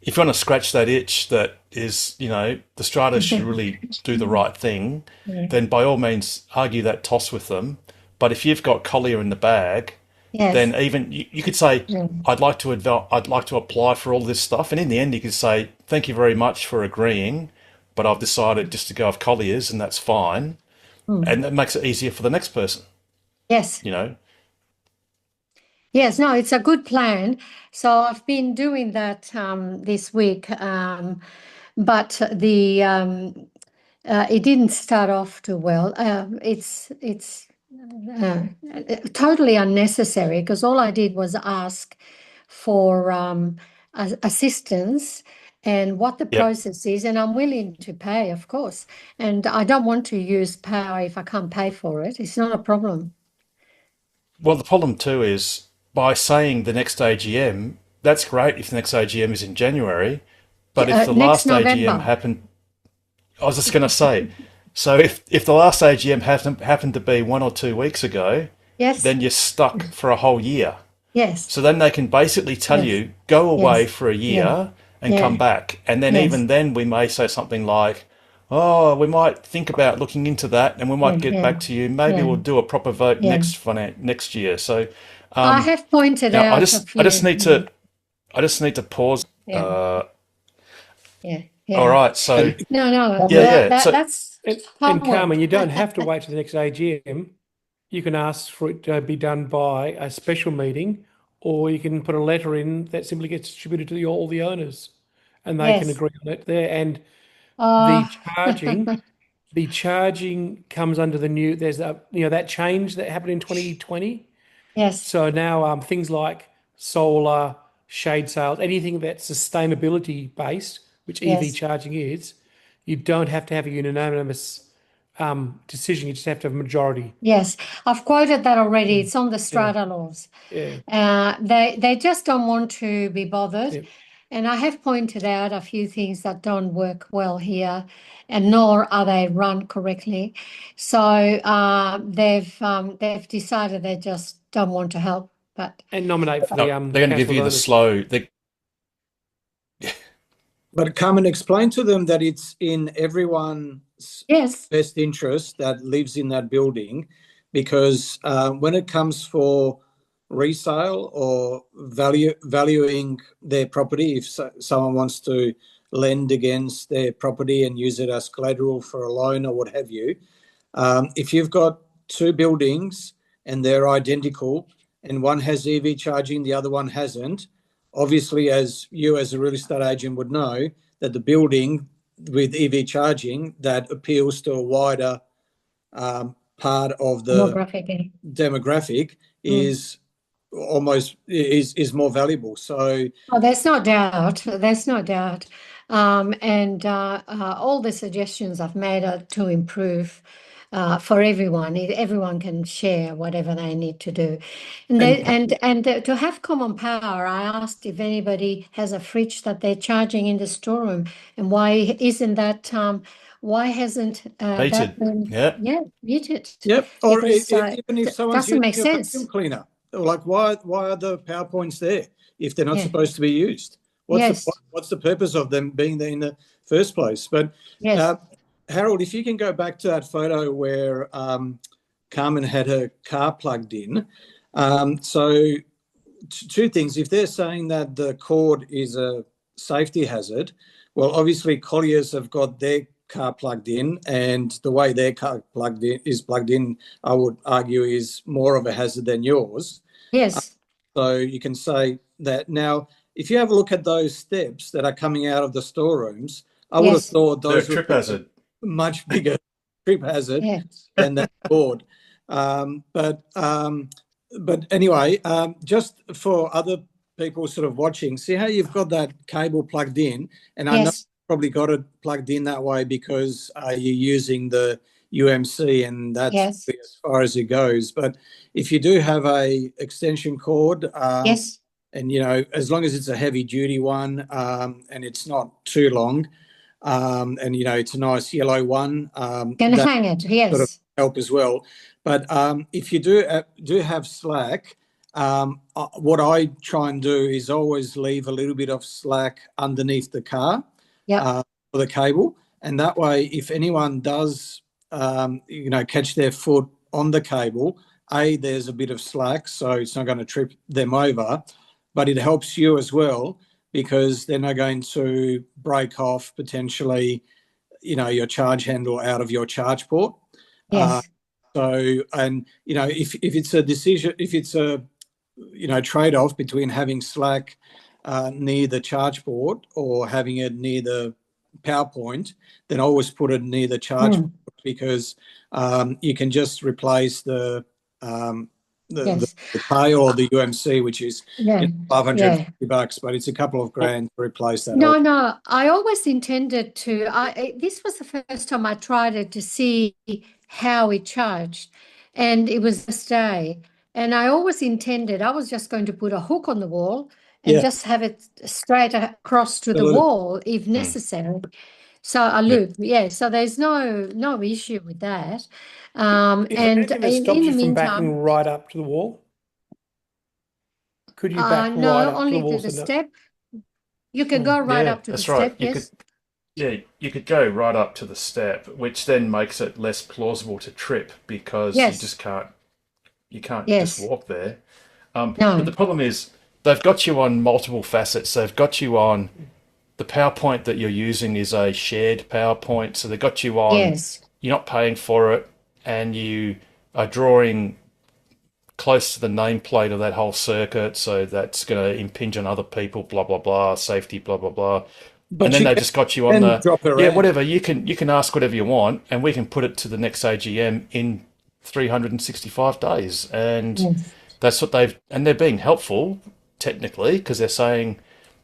if you want to scratch that itch that is, the Strata should really do the right thing, then by all means argue that toss with them. But if you've got Collier in the bag, then even you could say, I'd like to apply for all this stuff, and in the end you could say, thank you very much for agreeing, but I've decided just to go with Collier's, and that's fine, and that makes it easier for the next person. Yes. Yes, no, it's a good plan. So I've been doing that this week, but it didn't start off too well. It's totally unnecessary, because all I did was ask for assistance and what the process is, and I'm willing to pay, of course. And I don't want to use power if I can't pay for it. It's not a problem. Well, the problem too is, by saying the next AGM, that's great if the next AGM is in January, but if the last AGM happened, I was just going to say, so if the last AGM happened to be 1 or 2 weeks ago, then you're stuck for a whole year. Yes. So then they can basically tell you, go away for a year and come back. And then even then we may say something like, oh, we might think about looking into that, and we might get back to you. Maybe we'll do a proper vote next year. So I have pointed out. I just need to pause. All right. So no. That's and Carmen, you don't have to wait till the next AGM. You can ask for it to be done by a special meeting, or you can put a letter in that simply gets distributed to all the owners, and they can agree on it there. And the charging comes under the new. There's that change that happened in 2020. Yes. So now things like solar, shade sales, anything that's sustainability based, which EV charging is, you don't have to have a unanimous decision. You just have to have a majority. Yes, I've quoted that already. It's on the Strata laws. They just don't want to be bothered. And I have pointed out a few things that don't work well here, and nor are they run correctly. So they've decided they just don't want to help. And nominate for the they're going to give you the slow. But come and explain to them that it's in everyone's best interest that lives in that building, because when it comes for resale or valuing their property, if someone wants to lend against their property and use it as collateral for a loan or what have you, if you've got two buildings and they're identical and one has EV charging, the other one hasn't, obviously, as you as a real estate agent would know, that the building with EV charging that appeals to a wider part of the demographic is almost is more valuable. So there's no doubt. There's no doubt. And all the suggestions I've made are to improve for everyone. Everyone can share whatever they need to do. And to have common power, I asked if anybody has a fridge that they're charging in the storeroom, and why isn't that? Why hasn't that Heated. been? Yep. Yeah, heated. Yep. Or Because, even if someone's doesn't make using a sense. vacuum cleaner, like why are the PowerPoints there if they're not Yeah. supposed to be used? Yes. What's the purpose of them being there in the first place? But Yes. Harold, if you can go back to that photo where Carmen had her car plugged in. So two things. If they're saying that the cord is a safety hazard, well, obviously Colliers have got their car plugged in, and the way their car plugged in, I would argue, is more of a hazard than yours. Yes. So you can say that. Now, if you have a look at those steps that are coming out of the storerooms, I would have thought those were trip hazard. Much bigger trip hazard than that board. But anyway, just for other people sort of watching, see how you've got that cable plugged in, and I know you've probably got it plugged in that way because you're using the UMC, and that's as far as it goes. But if you do have a extension cord, and as long as it's a heavy duty one, and it's not too long, and it's a nice yellow one, can hang it, sort of help as well. But if you do have slack, what I try and do is always leave a little bit of slack underneath the car for the cable, and that way, if anyone does catch their foot on the cable, there's a bit of slack, so it's not going to trip them over, but it helps you as well because they're not going to break off potentially, your charge handle out of your charge port. Yes. If it's a decision, if it's a trade-off between having slack near the charge port or having it near the power point, then always put it near the charge port because you can just replace the pay or the UMC, which is $550, but it's a couple of grand to replace that. No, I always intended to. This was the first time I tried it to see how it charged, and it was this day. And I always intended I was just going to put a hook on the wall and just have it straight across to the wall if necessary. So a loop, so there's no issue with that. And in the meantime, backing right up to the wall? Could you back right up only to the wall? To the step. You can go right up to the step. Yes. You could go right up to the step, which then makes it less plausible to trip because you just can't. You can't just walk there. But the problem is they've got you on multiple facets. They've got you on the PowerPoint that you're using is a shared PowerPoint, so they've got you on. You're not paying for it, and you are drawing close to the nameplate of that whole circuit, so that's going to impinge on other people. Blah blah blah, safety. Blah blah blah. But and then they just got you on the whatever. You can ask whatever you want, and we can put it to the next AGM in 365 days, and that's what they're being helpful technically because they're saying,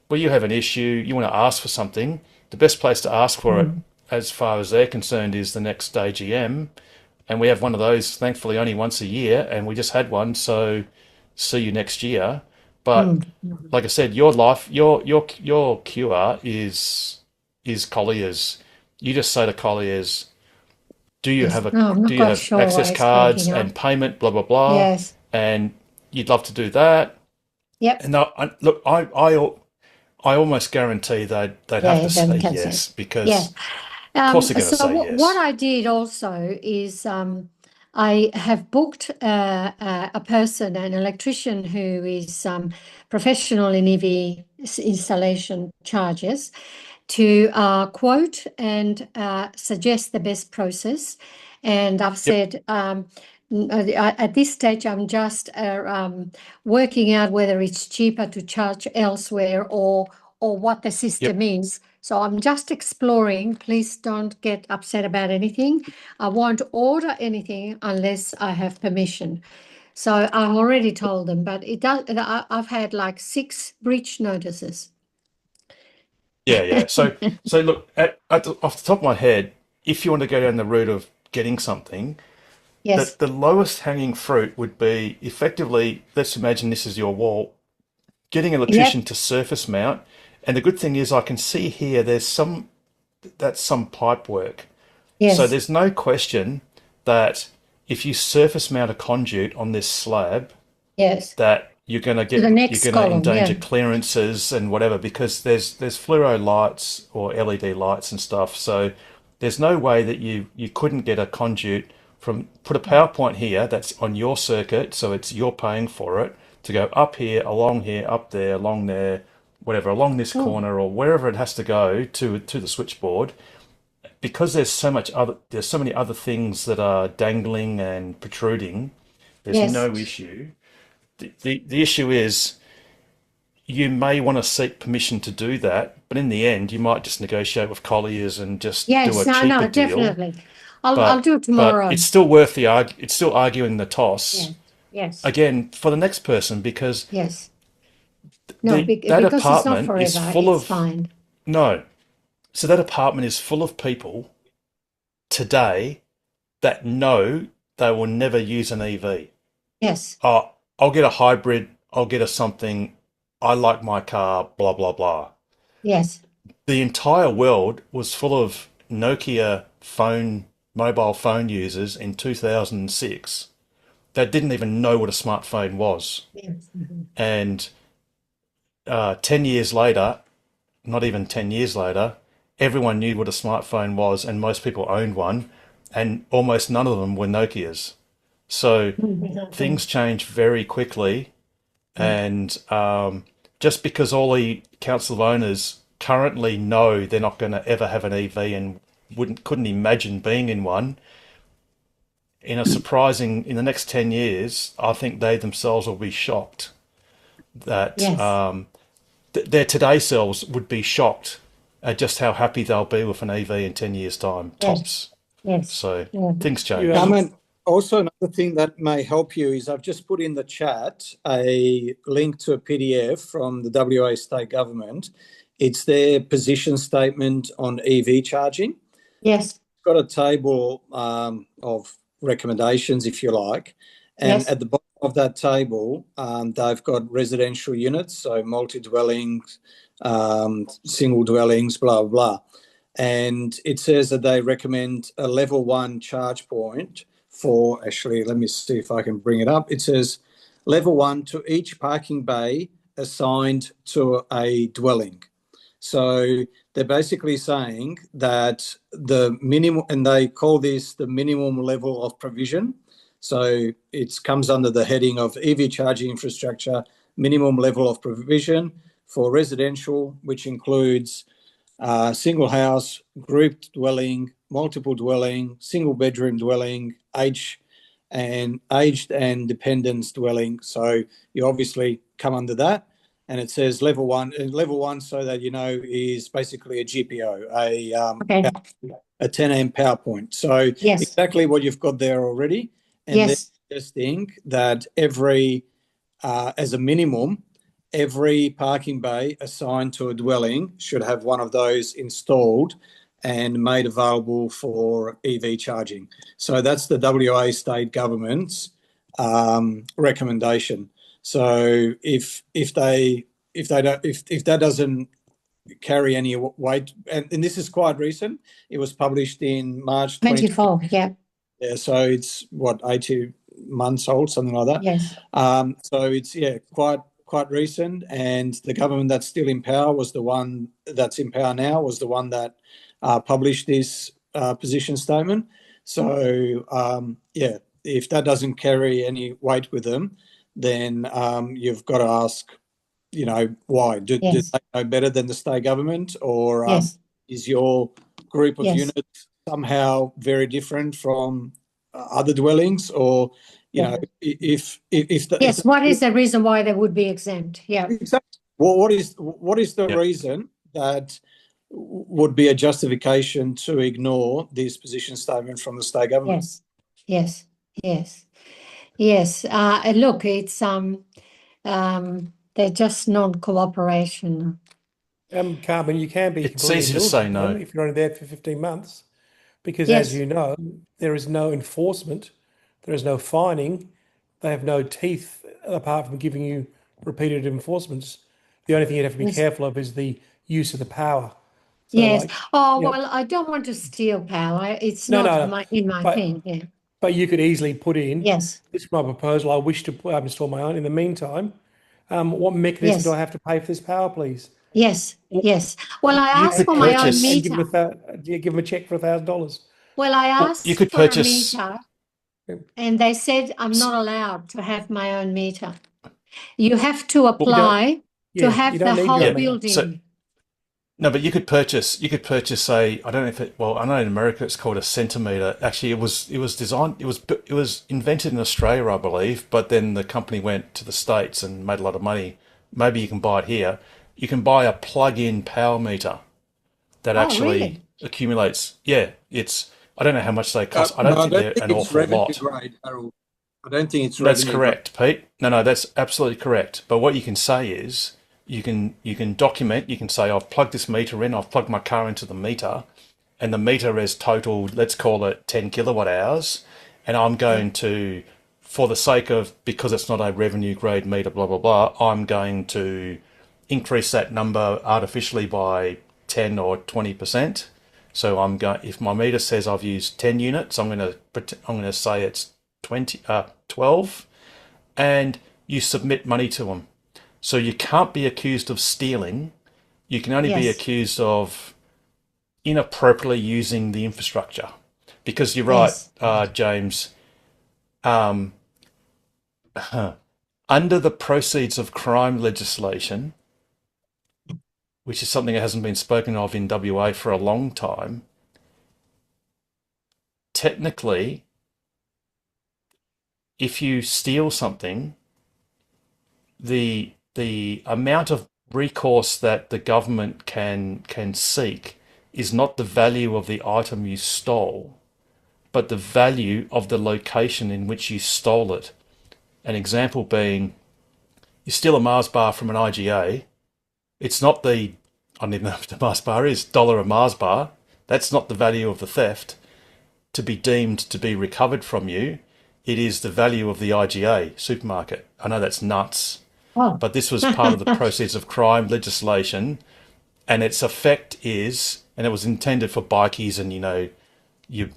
well, you have an issue, you want to ask for something, the best place to ask for it as far as they're concerned is the next AGM, and we have one of those thankfully only once a year, and we just had one, so see you next year. But like I said, your cure is Colliers. You just say to Colliers, do you have access cards and payment, blah blah blah? Yes. And you'd love to do that. Yep. And I almost guarantee they'd have to say yes because of course they're going to say yes. What I did also is I have booked a person, an electrician who is professional in EV installation charges, to quote and suggest the best process. And I've said at this stage, I'm just working out whether it's cheaper to charge elsewhere or what the system is. So I'm just exploring. Please don't get upset about anything. I won't order anything unless I have permission. So I've already told them, but it does. I've had like 6 breach notices. Yeah. So look, off the top of my head, if you want to go down the route of getting something, Yes. the lowest hanging fruit would be effectively, let's imagine this is your wall, getting an electrician to surface mount. And the good thing is I can see here that's some pipe work. Yes. So there's no question that if you surface mount a conduit on this slab, Yes. that you're going to endanger clearances and whatever, because there's fluoro lights or LED lights and stuff. So there's no way that you couldn't get a conduit put a power point here that's on your circuit, so you're paying for it, to go up here, along here, up there, along there, whatever, along this corner or wherever it has to go to the switchboard. Because there's so many other things that are dangling and protruding, there's no issue. The issue is you may want to seek permission to do that, but in the end, you might just negotiate with Colliers and just do a cheaper deal. Definitely. I'll do it tomorrow. But it's still worth it's still arguing the toss. Yes. Again, for the next person, because Yes. No, that because it's not apartment forever. is full It's of fine. no. So that apartment is full of people today that know they will never use an EV. Yes. I'll get a hybrid, I'll get a something, I like my car, blah, blah, blah. Yes. The entire world was full of Nokia mobile phone users in 2006 that didn't even know what a smartphone was. Yes. And 10 years later, not even 10 years later, everyone knew what a smartphone was and most people owned one, and almost none of them were Nokias. So things change very quickly, and just because all the council of owners currently know they're not going to ever have an EV and couldn't imagine being in one, in the next 10 years, I think they themselves will be shocked that their today selves would be shocked at just how happy they'll be with an EV in 10 years' time, tops. Yes. So things change. Also, another thing that may help you is I've just put in the chat a link to a PDF from the WA state government. It's their position statement on EV charging. Yes. It's got a table of recommendations, if you like. And at the bottom of that table, they've got residential units, so multi-dwellings, single dwellings, blah, blah. And it says that they recommend a level 1 charge point for, actually, let me see if I can bring it up. It says level 1 to each parking bay assigned to a dwelling. So they're basically saying that the minimum, and they call this the minimum level of provision. So it comes under the heading of EV charging infrastructure, minimum level of provision for residential, which includes single house, grouped dwelling, multiple dwelling, single bedroom dwelling, aged and dependence dwelling. So you obviously come under that. And it says level 1. And level 1, so that you know, is basically a GPO, a 10 amp power point. So exactly what you've got there already. And they're suggesting that as a minimum, every parking bay assigned to a dwelling should have one of those installed and made available for EV charging. So that's the WA state government's recommendation. So if that doesn't carry any weight, and this is quite recent, it was published in March 24. Yeah. So it's 80 months old, something like that. Yes. So it's quite recent, and the government that's still in power was the one that's in power now, was the one that published this position statement. So if that doesn't carry any weight with them, then you've got to ask, why? Do they know better than the state government, or is your group of units somehow very different from other dwellings, or what is the reason why they would be exempt? Yeah. Exactly. Well, what is the reason that would be a justification to ignore this position statement from the state government? Yes. Yes. Look, it's they're just non-cooperation. Carmen, you can be It's completely easy to say militant with them no. if you're only there for 15 months, because as Yes. you know, there is no enforcement, there is no fining, they have no teeth apart from giving you repeated enforcements. The only thing you have to be Yes. careful of is the use of the power. So Yes. like, Oh, you know, well, I don't want to steal power. It's no, not no, in my but thing. Yeah. but you could easily put in, Yes. this is my proposal, I wish to install my own. In the meantime, what mechanism do Yes. I have to pay for this power, please? Yes. Well, Yes. Well, I You asked could for my own purchase. and give meter. them a check for $1,000. Well, I Well, you asked could for a purchase. meter, and they said I'm not allowed to have my own meter. You have to Well, You don't, apply to yeah, you have the don't need your whole yeah. own meter. So building. no, but you could purchase. You could purchase a. I don't know if it. Well, I know in America it's called a centimeter. Actually, it was designed. It was invented in Australia, I believe. But then the company went to the States and made a lot of money. Maybe you can buy it here. You can buy a plug-in power meter that Oh, actually really? accumulates. Yeah, it's. I don't know how much they cost. I No, don't I think don't they're think an it's awful revenue lot. grade, Harold. I don't think it's That's revenue grade. correct, Pete. No, that's absolutely correct. But what you can say is you can document, you can say I've plugged this meter in, I've plugged my car into the meter, and the meter has totaled, let's call it 10 kilowatt hours, and I'm going to, for the sake of, because it's not a revenue grade meter, blah blah blah, I'm going to increase that number artificially by 10 or 20%. So I'm going, if my meter says I've used 10 units, I'm going to say it's 12, and you submit money to them. So you can't be accused of stealing. You can only be Yes. accused of inappropriately using the infrastructure. Because you're right, Yes. James. Under the proceeds of crime legislation, which is something that hasn't been spoken of in WA for a long time, technically, if you steal something, the amount of recourse that the government can seek is not the value of the item you stole, but the value of the location in which you stole it. An example being, you steal a Mars bar from an IGA, it's not the, I don't even know what the Mars bar is, dollar a Mars bar. That's not the value of the theft to be deemed to be recovered from you. It is the value of the IGA supermarket. I know that's nuts, Oh. but this was part of the proceeds of crime legislation, and its effect is, and it was intended for bikies, and you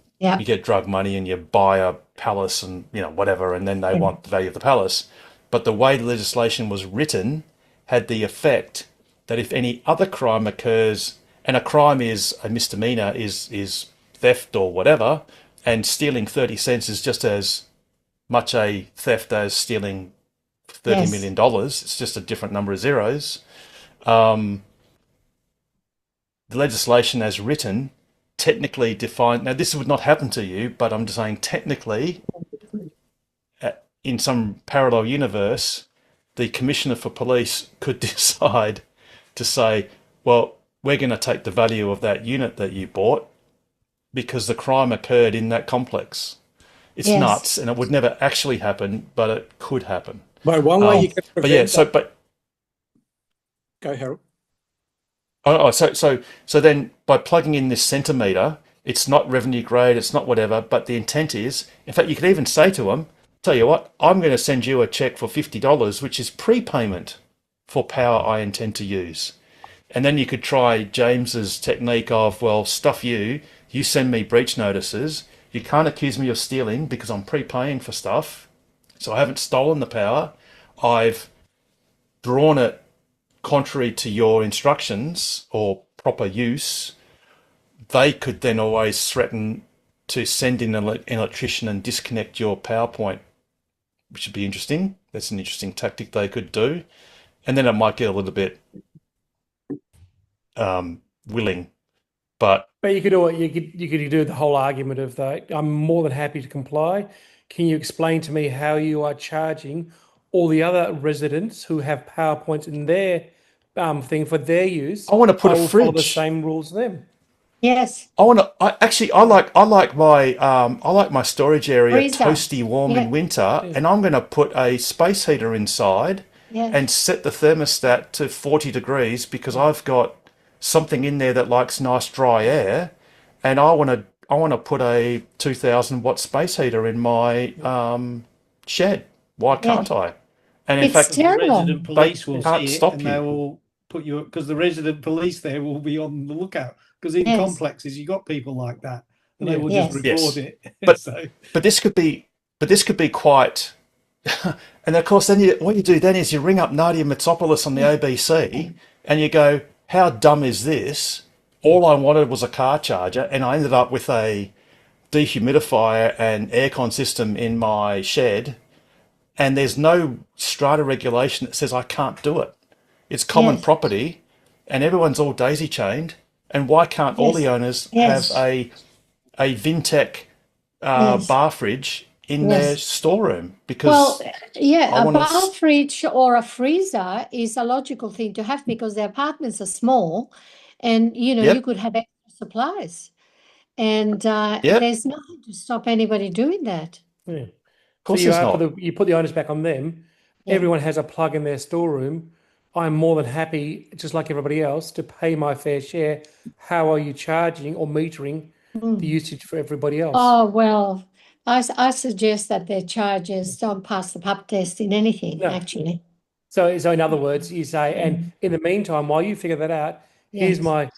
get drug money and you buy a palace and whatever, and then they want the value of the palace. But the way the legislation was written had the effect that if any other crime occurs, and a crime is a misdemeanor, is theft or whatever, and stealing 30 cents is just as much a theft as stealing $30 million. It's just a different number of zeros. The legislation as written technically defined, now this would not happen to you, but I'm just saying technically, in some parallel universe, the Commissioner for Police could decide to say, well, we're going to take the value of that unit that you bought because the crime occurred in that complex. It's nuts, and it would never actually happen, but it could happen. But one way you can prevent go, Harold. So then by plugging in this centimeter, it's not revenue grade, it's not whatever, but the intent is, in fact, you could even say to them, tell you what, I'm going to send you a check for $50, which is prepayment for power I intend to use. And then you could try James's technique of, well, stuff you send me breach notices. You can't accuse me of stealing because I'm prepaying for stuff. So I haven't stolen the power. I've drawn it contrary to your instructions or proper use. They could then always threaten to send in an electrician and disconnect your power point, which would be interesting. That's an interesting tactic they could do. And then it might get a little bit willing. But you could do the whole argument of that. I'm more than happy to comply. Can you explain to me how you are charging all the other residents who have power points in their thing for their use? I want to put a fridge. Follow the same rules as them. Yes. I want to. I like my storage area Freezer. toasty warm in winter, and I'm going to put a space heater inside and set the thermostat to 40 degrees because I've got something in there that likes nice dry air, and I want to put a 2,000 watt space heater in my shed. Why can't I? And in It's fact, The terrible. resident police will can't see it stop and they you. will put you because the resident police there will be on the lookout. Because in Yes. complexes, you got people like that, and they will Yes. just Yes. report it. But- So But this could be quite. And of course, then what you do then is you ring up Nadia Mitsopoulos on the ABC and you go, "How dumb is this? All I wanted was a car charger, and I ended up with a dehumidifier and aircon system in my shed, and there's no strata regulation that says I can't do it. It's common Yes. property, and everyone's all daisy chained. And why can't all Yes. the owners Yes. have a Vintech Yes. bar fridge in Yes. their storeroom? Because Well, yeah, I a wanna bar fridge or a freezer is a logical thing to have because the apartments are small and you Yep. could have extra supplies. And Yep. there's nothing to stop anybody doing that. Yeah. Of So course you there's are not. you put the onus back on them. Yeah. Everyone has a plug in their storeroom. I'm more than happy, just like everybody else, to pay my fair share. How are you charging or metering the usage for everybody else? Oh, well, I suggest that their charges don't pass the pub test in anything, No. actually. So in other words, you say, and in the meantime, while you figure that out, here's Yes. my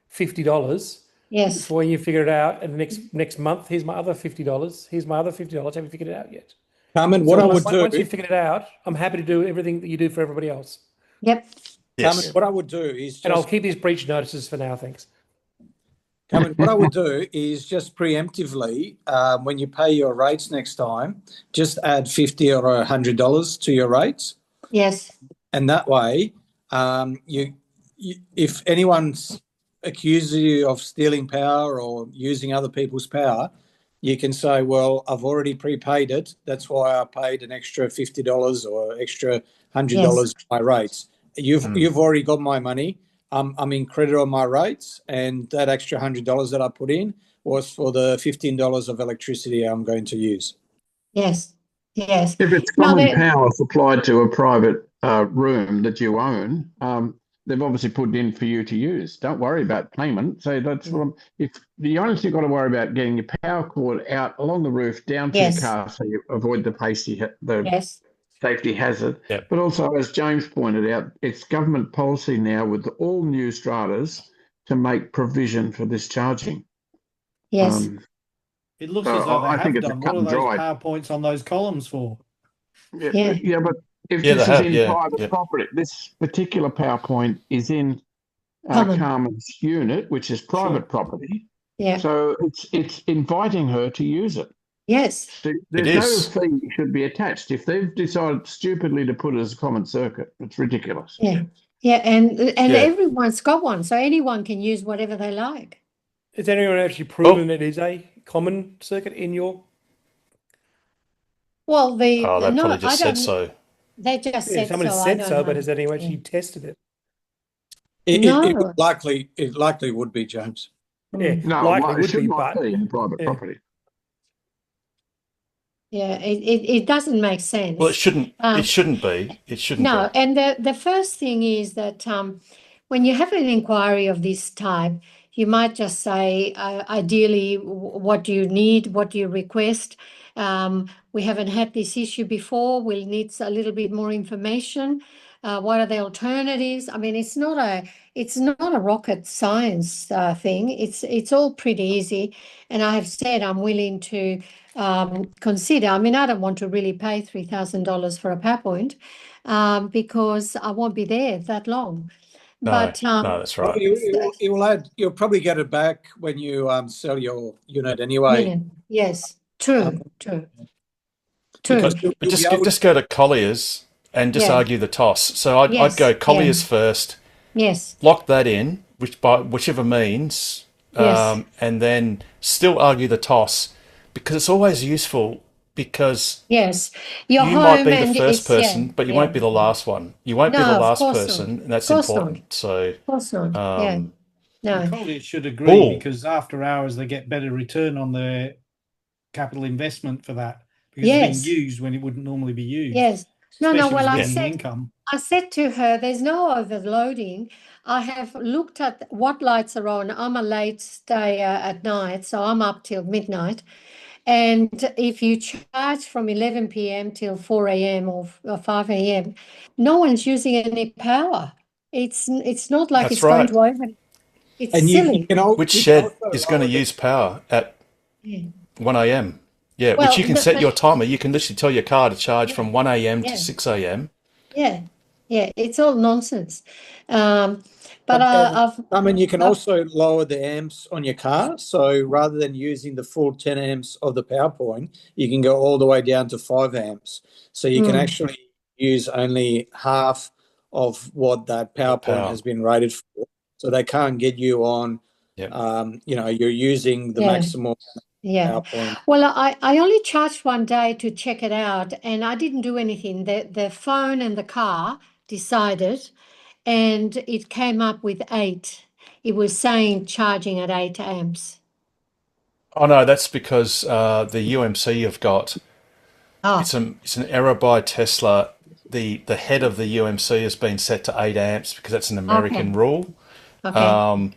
$50. Yes. For when you figure it out, and the next month, here's my other $50. Here's my other $50. Have you figured it out yet? Carmen, what I would Once do, you've figured it out, I'm happy to do everything that you do for everybody else. Yep. Yes. Carmen, what I would do is And I'll just, keep these breach notices for now, thanks. Carmen, what I would do is just preemptively, when you pay your rates next time, just add $50 or $100 to your rates. Yes. And that way, you if anyone's accuses you of stealing power or using other people's power, you can say, well, I've already prepaid it. That's why I paid an extra $50 or extra $100 my rates. You've already got my money. I'm in credit on my rates, and that extra $100 that I put in was for the $15 of electricity I'm going to use. Yes. Yes. If it's common power supplied to a private room that you own, they've obviously put it in for you to use. Don't worry about payment. So that's what if the only thing you've got to worry about getting your power cord out along the roof down to your car, so you avoid the safety hazard. Yep. But also, as James pointed out, it's government policy now with all new stratas to make provision for this charging. Yes. it looks So as though they I think have it's a done. cut What are and those dry. PowerPoints on those columns for? Yeah, but if Yeah, this they is have, in yeah, private yeah. property, this particular PowerPoint is in Common. Carmen's unit, which is private property. Yeah. So it's inviting her to use it. Yes. So there's is. no fee should be attached. If they've decided stupidly to put it as a common circuit, it's ridiculous. Yeah. Yeah. And Yeah. everyone's got one, so anyone can use whatever they like. Has anyone actually proven it is a common circuit in your? Well, They no, probably just I said don't. so. They just Yeah, said somebody so. I said don't so, know. but has anyone actually tested it? It No. likely would be, James. Yeah, No, likely it would should be, not but be in private yeah. property. Yeah, it doesn't make sense. Well, it shouldn't. Um, It shouldn't be. It shouldn't No, be. and the first thing is that when you have an inquiry of this type, you might just say, ideally, what do you need? What do you request? We haven't had this issue before. We'll need a little bit more information. What are the alternatives? I mean, it's not a rocket science thing. It's all pretty easy. And I have said I'm willing to consider. I mean, I don't want to really pay $3,000 for a PowerPoint because I won't be there that long. No, But no, that's Well, right. you'll probably get it back when you sell your unit anyway. yes, true. Because But you'll be able just go to Collier's and just Yeah. argue the toss. So I'd Yes, go Collier's first, Yes, lock that in, by whichever means, Yes. and then still argue the toss, because it's always useful. Because yes. Your you might home be the and first it's, yeah, person, but you yeah. won't be the last one. You won't be No, the of last course person, not. and that's Of course not. important. So, Of course not. Yeah. um, No. Probably should agree Oh. because after hours they get better return on their capital investment for that because it's Yes. being used when it wouldn't normally be used. Yes. No, Especially well, if I it's getting said, income. I said to her, there's no overloading. I have looked at what lights are on. I'm a late stayer at night, so I'm up till midnight. And if you charge from 11 p.m. till 4 a.m. or 5 a.m., no one's using any power. It's not like That's it's going right. to open. It's And you silly. can Which you can shed also is going to lower the- use power at Yeah. 1 a.m.? Yeah, Well, which you can the- set the- your timer. You can literally tell your car to charge Yeah. from 1 a.m. Yeah. to 6 a.m. Yeah, it's all nonsense. But But, I've I mean, you can I've- also lower the amps on your car. So rather than using the full 10 amps of the power point, you can go all the way down to 5 amps. So you can actually use only half of what that power point power. has been rated for. So they can't get you on, Yep. You're using the Yeah. maximum Yeah. power point. Well, I only charged one day to check it out, and I didn't do anything. The phone and the car decided, and it came up with 8. It was saying charging at 8 amps. Oh no, that's because the UMC have got Oh, it's an error by Tesla. The head of the UMC has been set to 8 amps because that's an American rule. okay.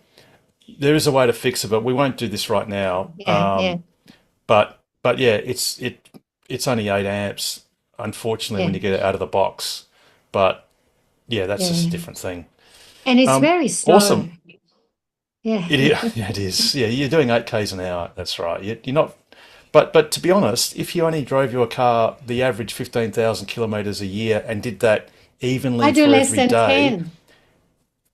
There is a way to fix it, but we won't do this right now. Yeah. But yeah, it's only 8 amps, unfortunately, when Yeah. you get it out of the box. But yeah, that's just a Yeah. different thing. And it's very slow. Awesome. Yeah. It is. Yeah, you're doing 8Ks an hour. That's right. You're not. But to be honest, if you only drove your car the average 15,000 kilometers a year and did that evenly I do for less every than day, 10.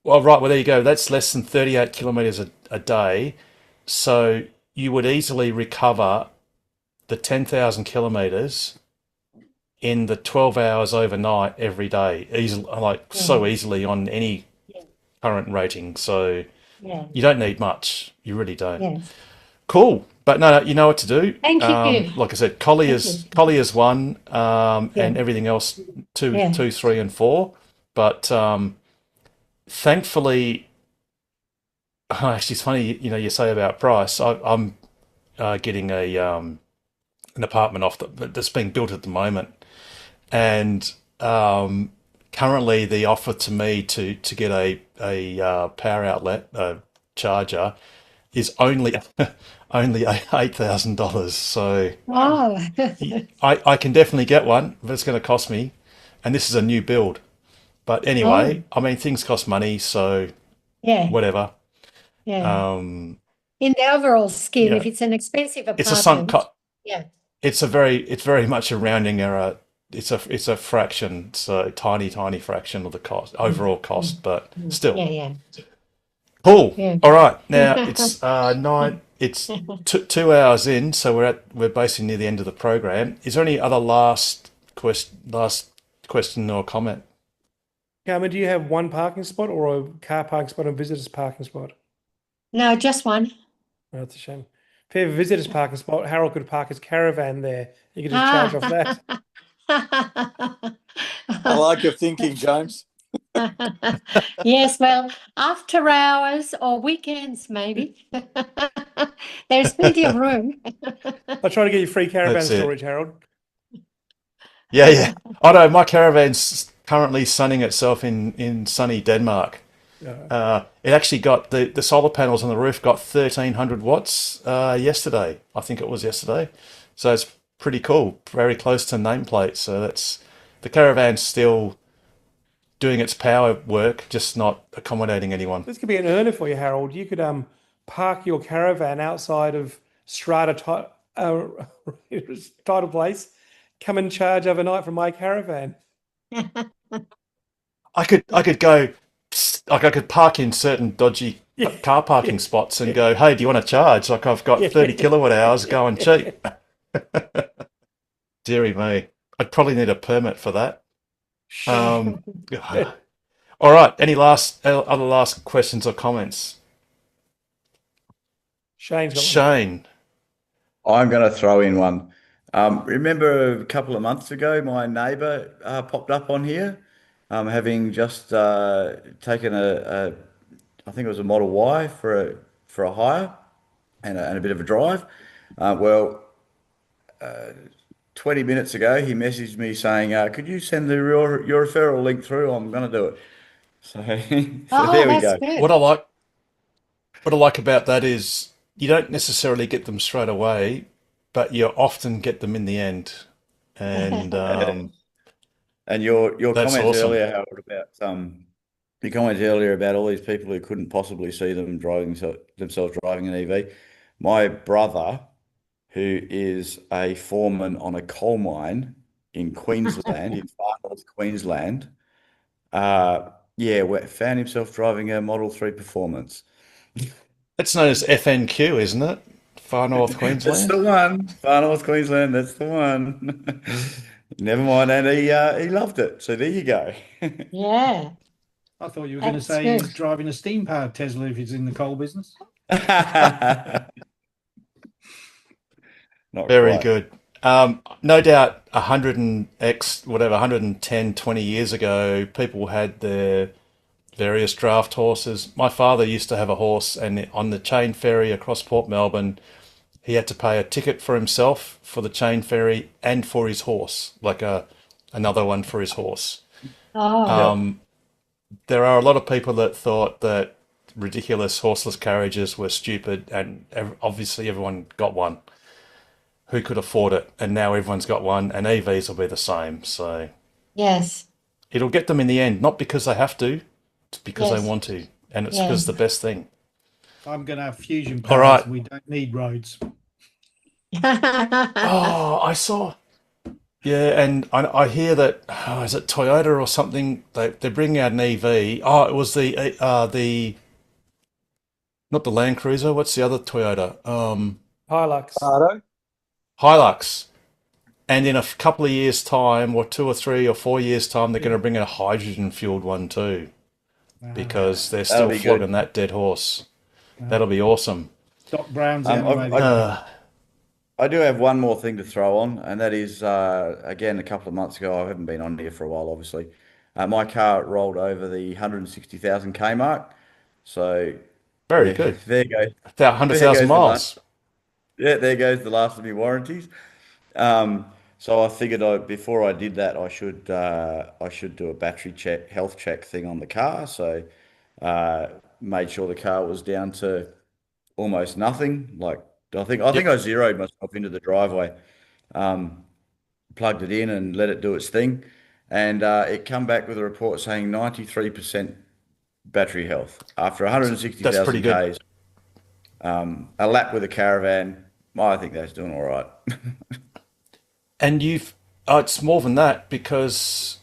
well, right. Well, there you go. That's less than 38 kilometers a day. So you would easily recover the 10,000 kilometers in the 12 hours overnight every day, so easily on any current rating. So Yeah. you don't need much. You really don't. Yeah. Cool. But no, you know what to do. Thank you. Like I said, Collier's 1, and everything else 2, Yeah. 2, 3, and 4. But thankfully, actually, it's funny. You say about price. I'm getting an apartment that's being built at the moment, and currently the offer to me to get a power outlet, charger, is only $8,000. So Wow. I can definitely get one, but it's going to cost me, and this is a new build. But anyway, I mean, things cost money, so Yeah. whatever. Yeah. In the overall scheme, yeah. if it's an expensive apartment, It's a sunk cost. yeah. It's very much a rounding error. It's a fraction, so tiny fraction of the cost, overall cost, but still. Yeah. Cool. Yeah. All right. Now it's 9. It's 2 hours in, so we're basically near the end of the program. Is there any other last question or comment? Carmen, do you have one parking spot or a car parking spot and visitors parking spot? No, just one. Oh, that's a shame. If you have a visitors parking spot, Harold could park his caravan there. You could just charge off that. I like your thinking, James. Yes, well, after hours or weekends, maybe. There's plenty of room. I'll try to get you free caravan That's it. storage, Harold. Yeah. Oh no, my caravan's currently sunning itself in sunny Denmark. It actually got the solar panels on the roof got 1,300 watts yesterday. I think it was yesterday. So it's pretty cool. Very close to nameplate. So the caravan's still doing its power work, just not accommodating anyone. This could be an earner for you, Harold. You could park your caravan outside of Strata title place. Come and charge overnight from my caravan. I could go, like I could park in certain dodgy car parking spots and go, hey, do you want to charge? Like I've got 30 kilowatt hours going cheap. Deary me. I'd probably need a permit for that. All right. Any other last questions or comments? Shane's got one. Shane. I'm going to throw in one. Remember a couple of months ago, my neighbour popped up on here, having just taken a I think it was a Model Y for a hire and a bit of a drive. Well, 20 minutes ago, he messaged me saying, "Could you send your referral link through? I'm going to do it." So, so Oh, there we that's go. good. What I like about that is you don't necessarily get them straight away, but you often get them in the end. And And your that's comment awesome. earlier, Howard, about your comment earlier about all these people who couldn't possibly see themselves driving an EV. My brother, who is a foreman on a coal mine in Queensland, in far north Queensland, found himself driving a Model 3 Performance. It's known as FNQ, isn't it? Far North That's Queensland. the one. Far north Queensland, that's the one. Never mind, and he loved it. So there you go. Yeah, I thought you were going to that's say good. he's driving a steam-powered Tesla if he's in the coal business. Not Very quite. good. No doubt 110, 20 years ago, people had their various draft horses. My father used to have a horse, and on the chain ferry across Port Melbourne, he had to pay a ticket for himself, for the chain ferry, and for his horse, like another one for his horse. Oh, There are a lot of people that thought that ridiculous horseless carriages were stupid, and obviously everyone got one who could afford it, and now everyone's got one, and EVs will be the same. So yes, it'll get them in the end, not because they have to, it's because they yes, want to, and it's because yes. the best thing. I'm going to have fusion All powers. right. We don't need roads. Oh, I saw. Yeah, and I hear that, is it Toyota or something? They're bringing out an EV. Oh, it was the not the Land Cruiser. What's the other Toyota? Hilux. Hilux. And in a couple of years' time, or 2 or 3 or 4 years' time, they're going to bring a hydrogen-fueled one too, because they're That'll still be flogging good. that dead horse. That'll be awesome. Doc Brown's Um, anyway. I do have one more thing to throw on, and that is, again, a couple of months ago, I haven't been on here for a while, obviously. My car rolled over the 160,000 K mark. So Very good. there you go. About 100,000 miles. Yeah, there goes the last of my warranties. So I figured before I did that, I should do a battery check, health check thing on the car. So made sure the car was down to almost nothing. Like I think I zeroed myself into the driveway, plugged it in and let it do its thing, and it come back with a report saying 93% battery health after That's pretty 160,000 good. Ks. A lap with a caravan. I think that's doing all right. And it's more than that, because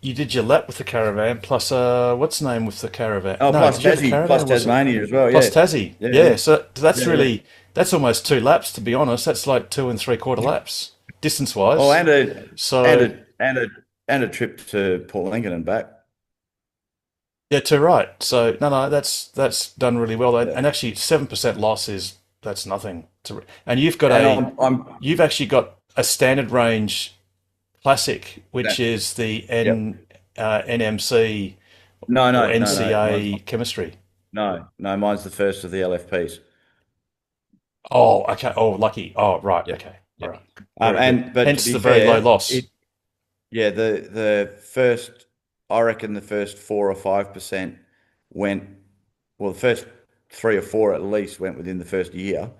you did your lap with the caravan, plus what's the name with the caravan? Oh, No, plus did you have a Tassie, caravan, plus or was it Tasmania as well. plus Yeah, Tassie? yeah, Yeah, so that's yeah, yeah. really that's almost 2 laps, to be honest. That's like 2 3/4 laps distance Oh, wise. and a So and a trip to Port Lincoln and back. yeah, too right. So no, that's done really well. Yeah. And actually, 7% loss that's nothing and you've got And you've actually got a standard range classic, which that, is the yep. NMC No, or no, no, no. NCA chemistry. No, mine's the first of the LFPs. Oh, okay. Oh, lucky. Oh, right. Yep. Okay. All Yep. right. Very good. But Hence to be the very low fair, loss. the first, I reckon the first 4 or 5% went, well, the first 3 or 4 at least went within the first year.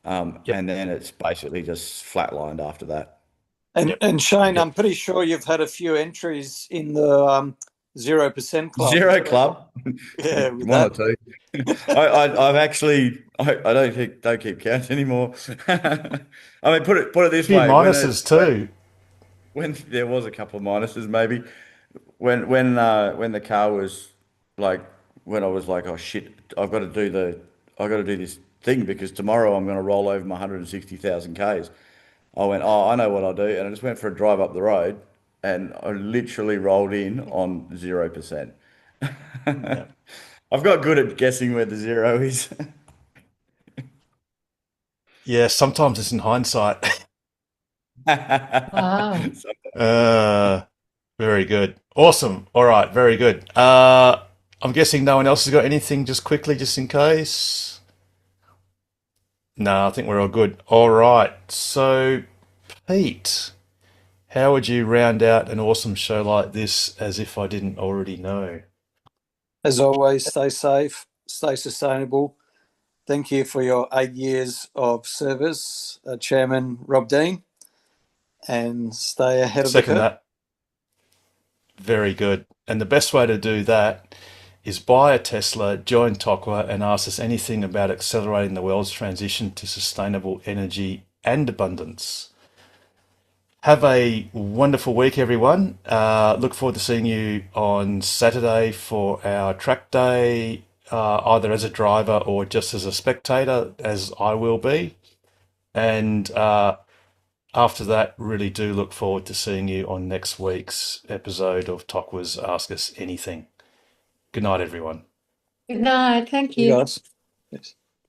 Yep. And then it's basically just flatlined after that. And Shane, Yep. I'm pretty sure you've had a few entries in the 0% club. Zero club. Yeah, with One or that. two. I've actually I don't keep count anymore. I mean, put it this A few way. minuses too. When there was a couple of minuses, maybe when the car was like, when I was like, oh shit, I've got to do this thing because tomorrow I'm going to roll over my 160,000 Ks. I went, oh, I know what I'll do, and I just went for a drive up the road, and I literally rolled in on 0%. Yeah. I've got good at guessing where the zero is. Yeah, sometimes it's in hindsight. Wow. Very good. Awesome. All right, very good. I'm guessing no one else has got anything just quickly, just in case. No, I think we're all good. All right. So, Pete, how would you round out an awesome show like this as if I didn't already know? As always, stay safe, stay sustainable. Thank you for your 8 years of service, Chairman Rob Dean, and stay ahead of the curve. Second that. Very good. And the best way to do that is buy a Tesla, join TOCWA, and ask us anything about accelerating the world's transition to sustainable energy and abundance. Have a wonderful week, everyone. Look forward to seeing you on Saturday for our track day, either as a driver or just as a spectator, as I will be. And after that, really do look forward to seeing you on next week's episode of TOCWA's Ask Us Anything. Good night, everyone. Good night. Thank you. Guys. Yes.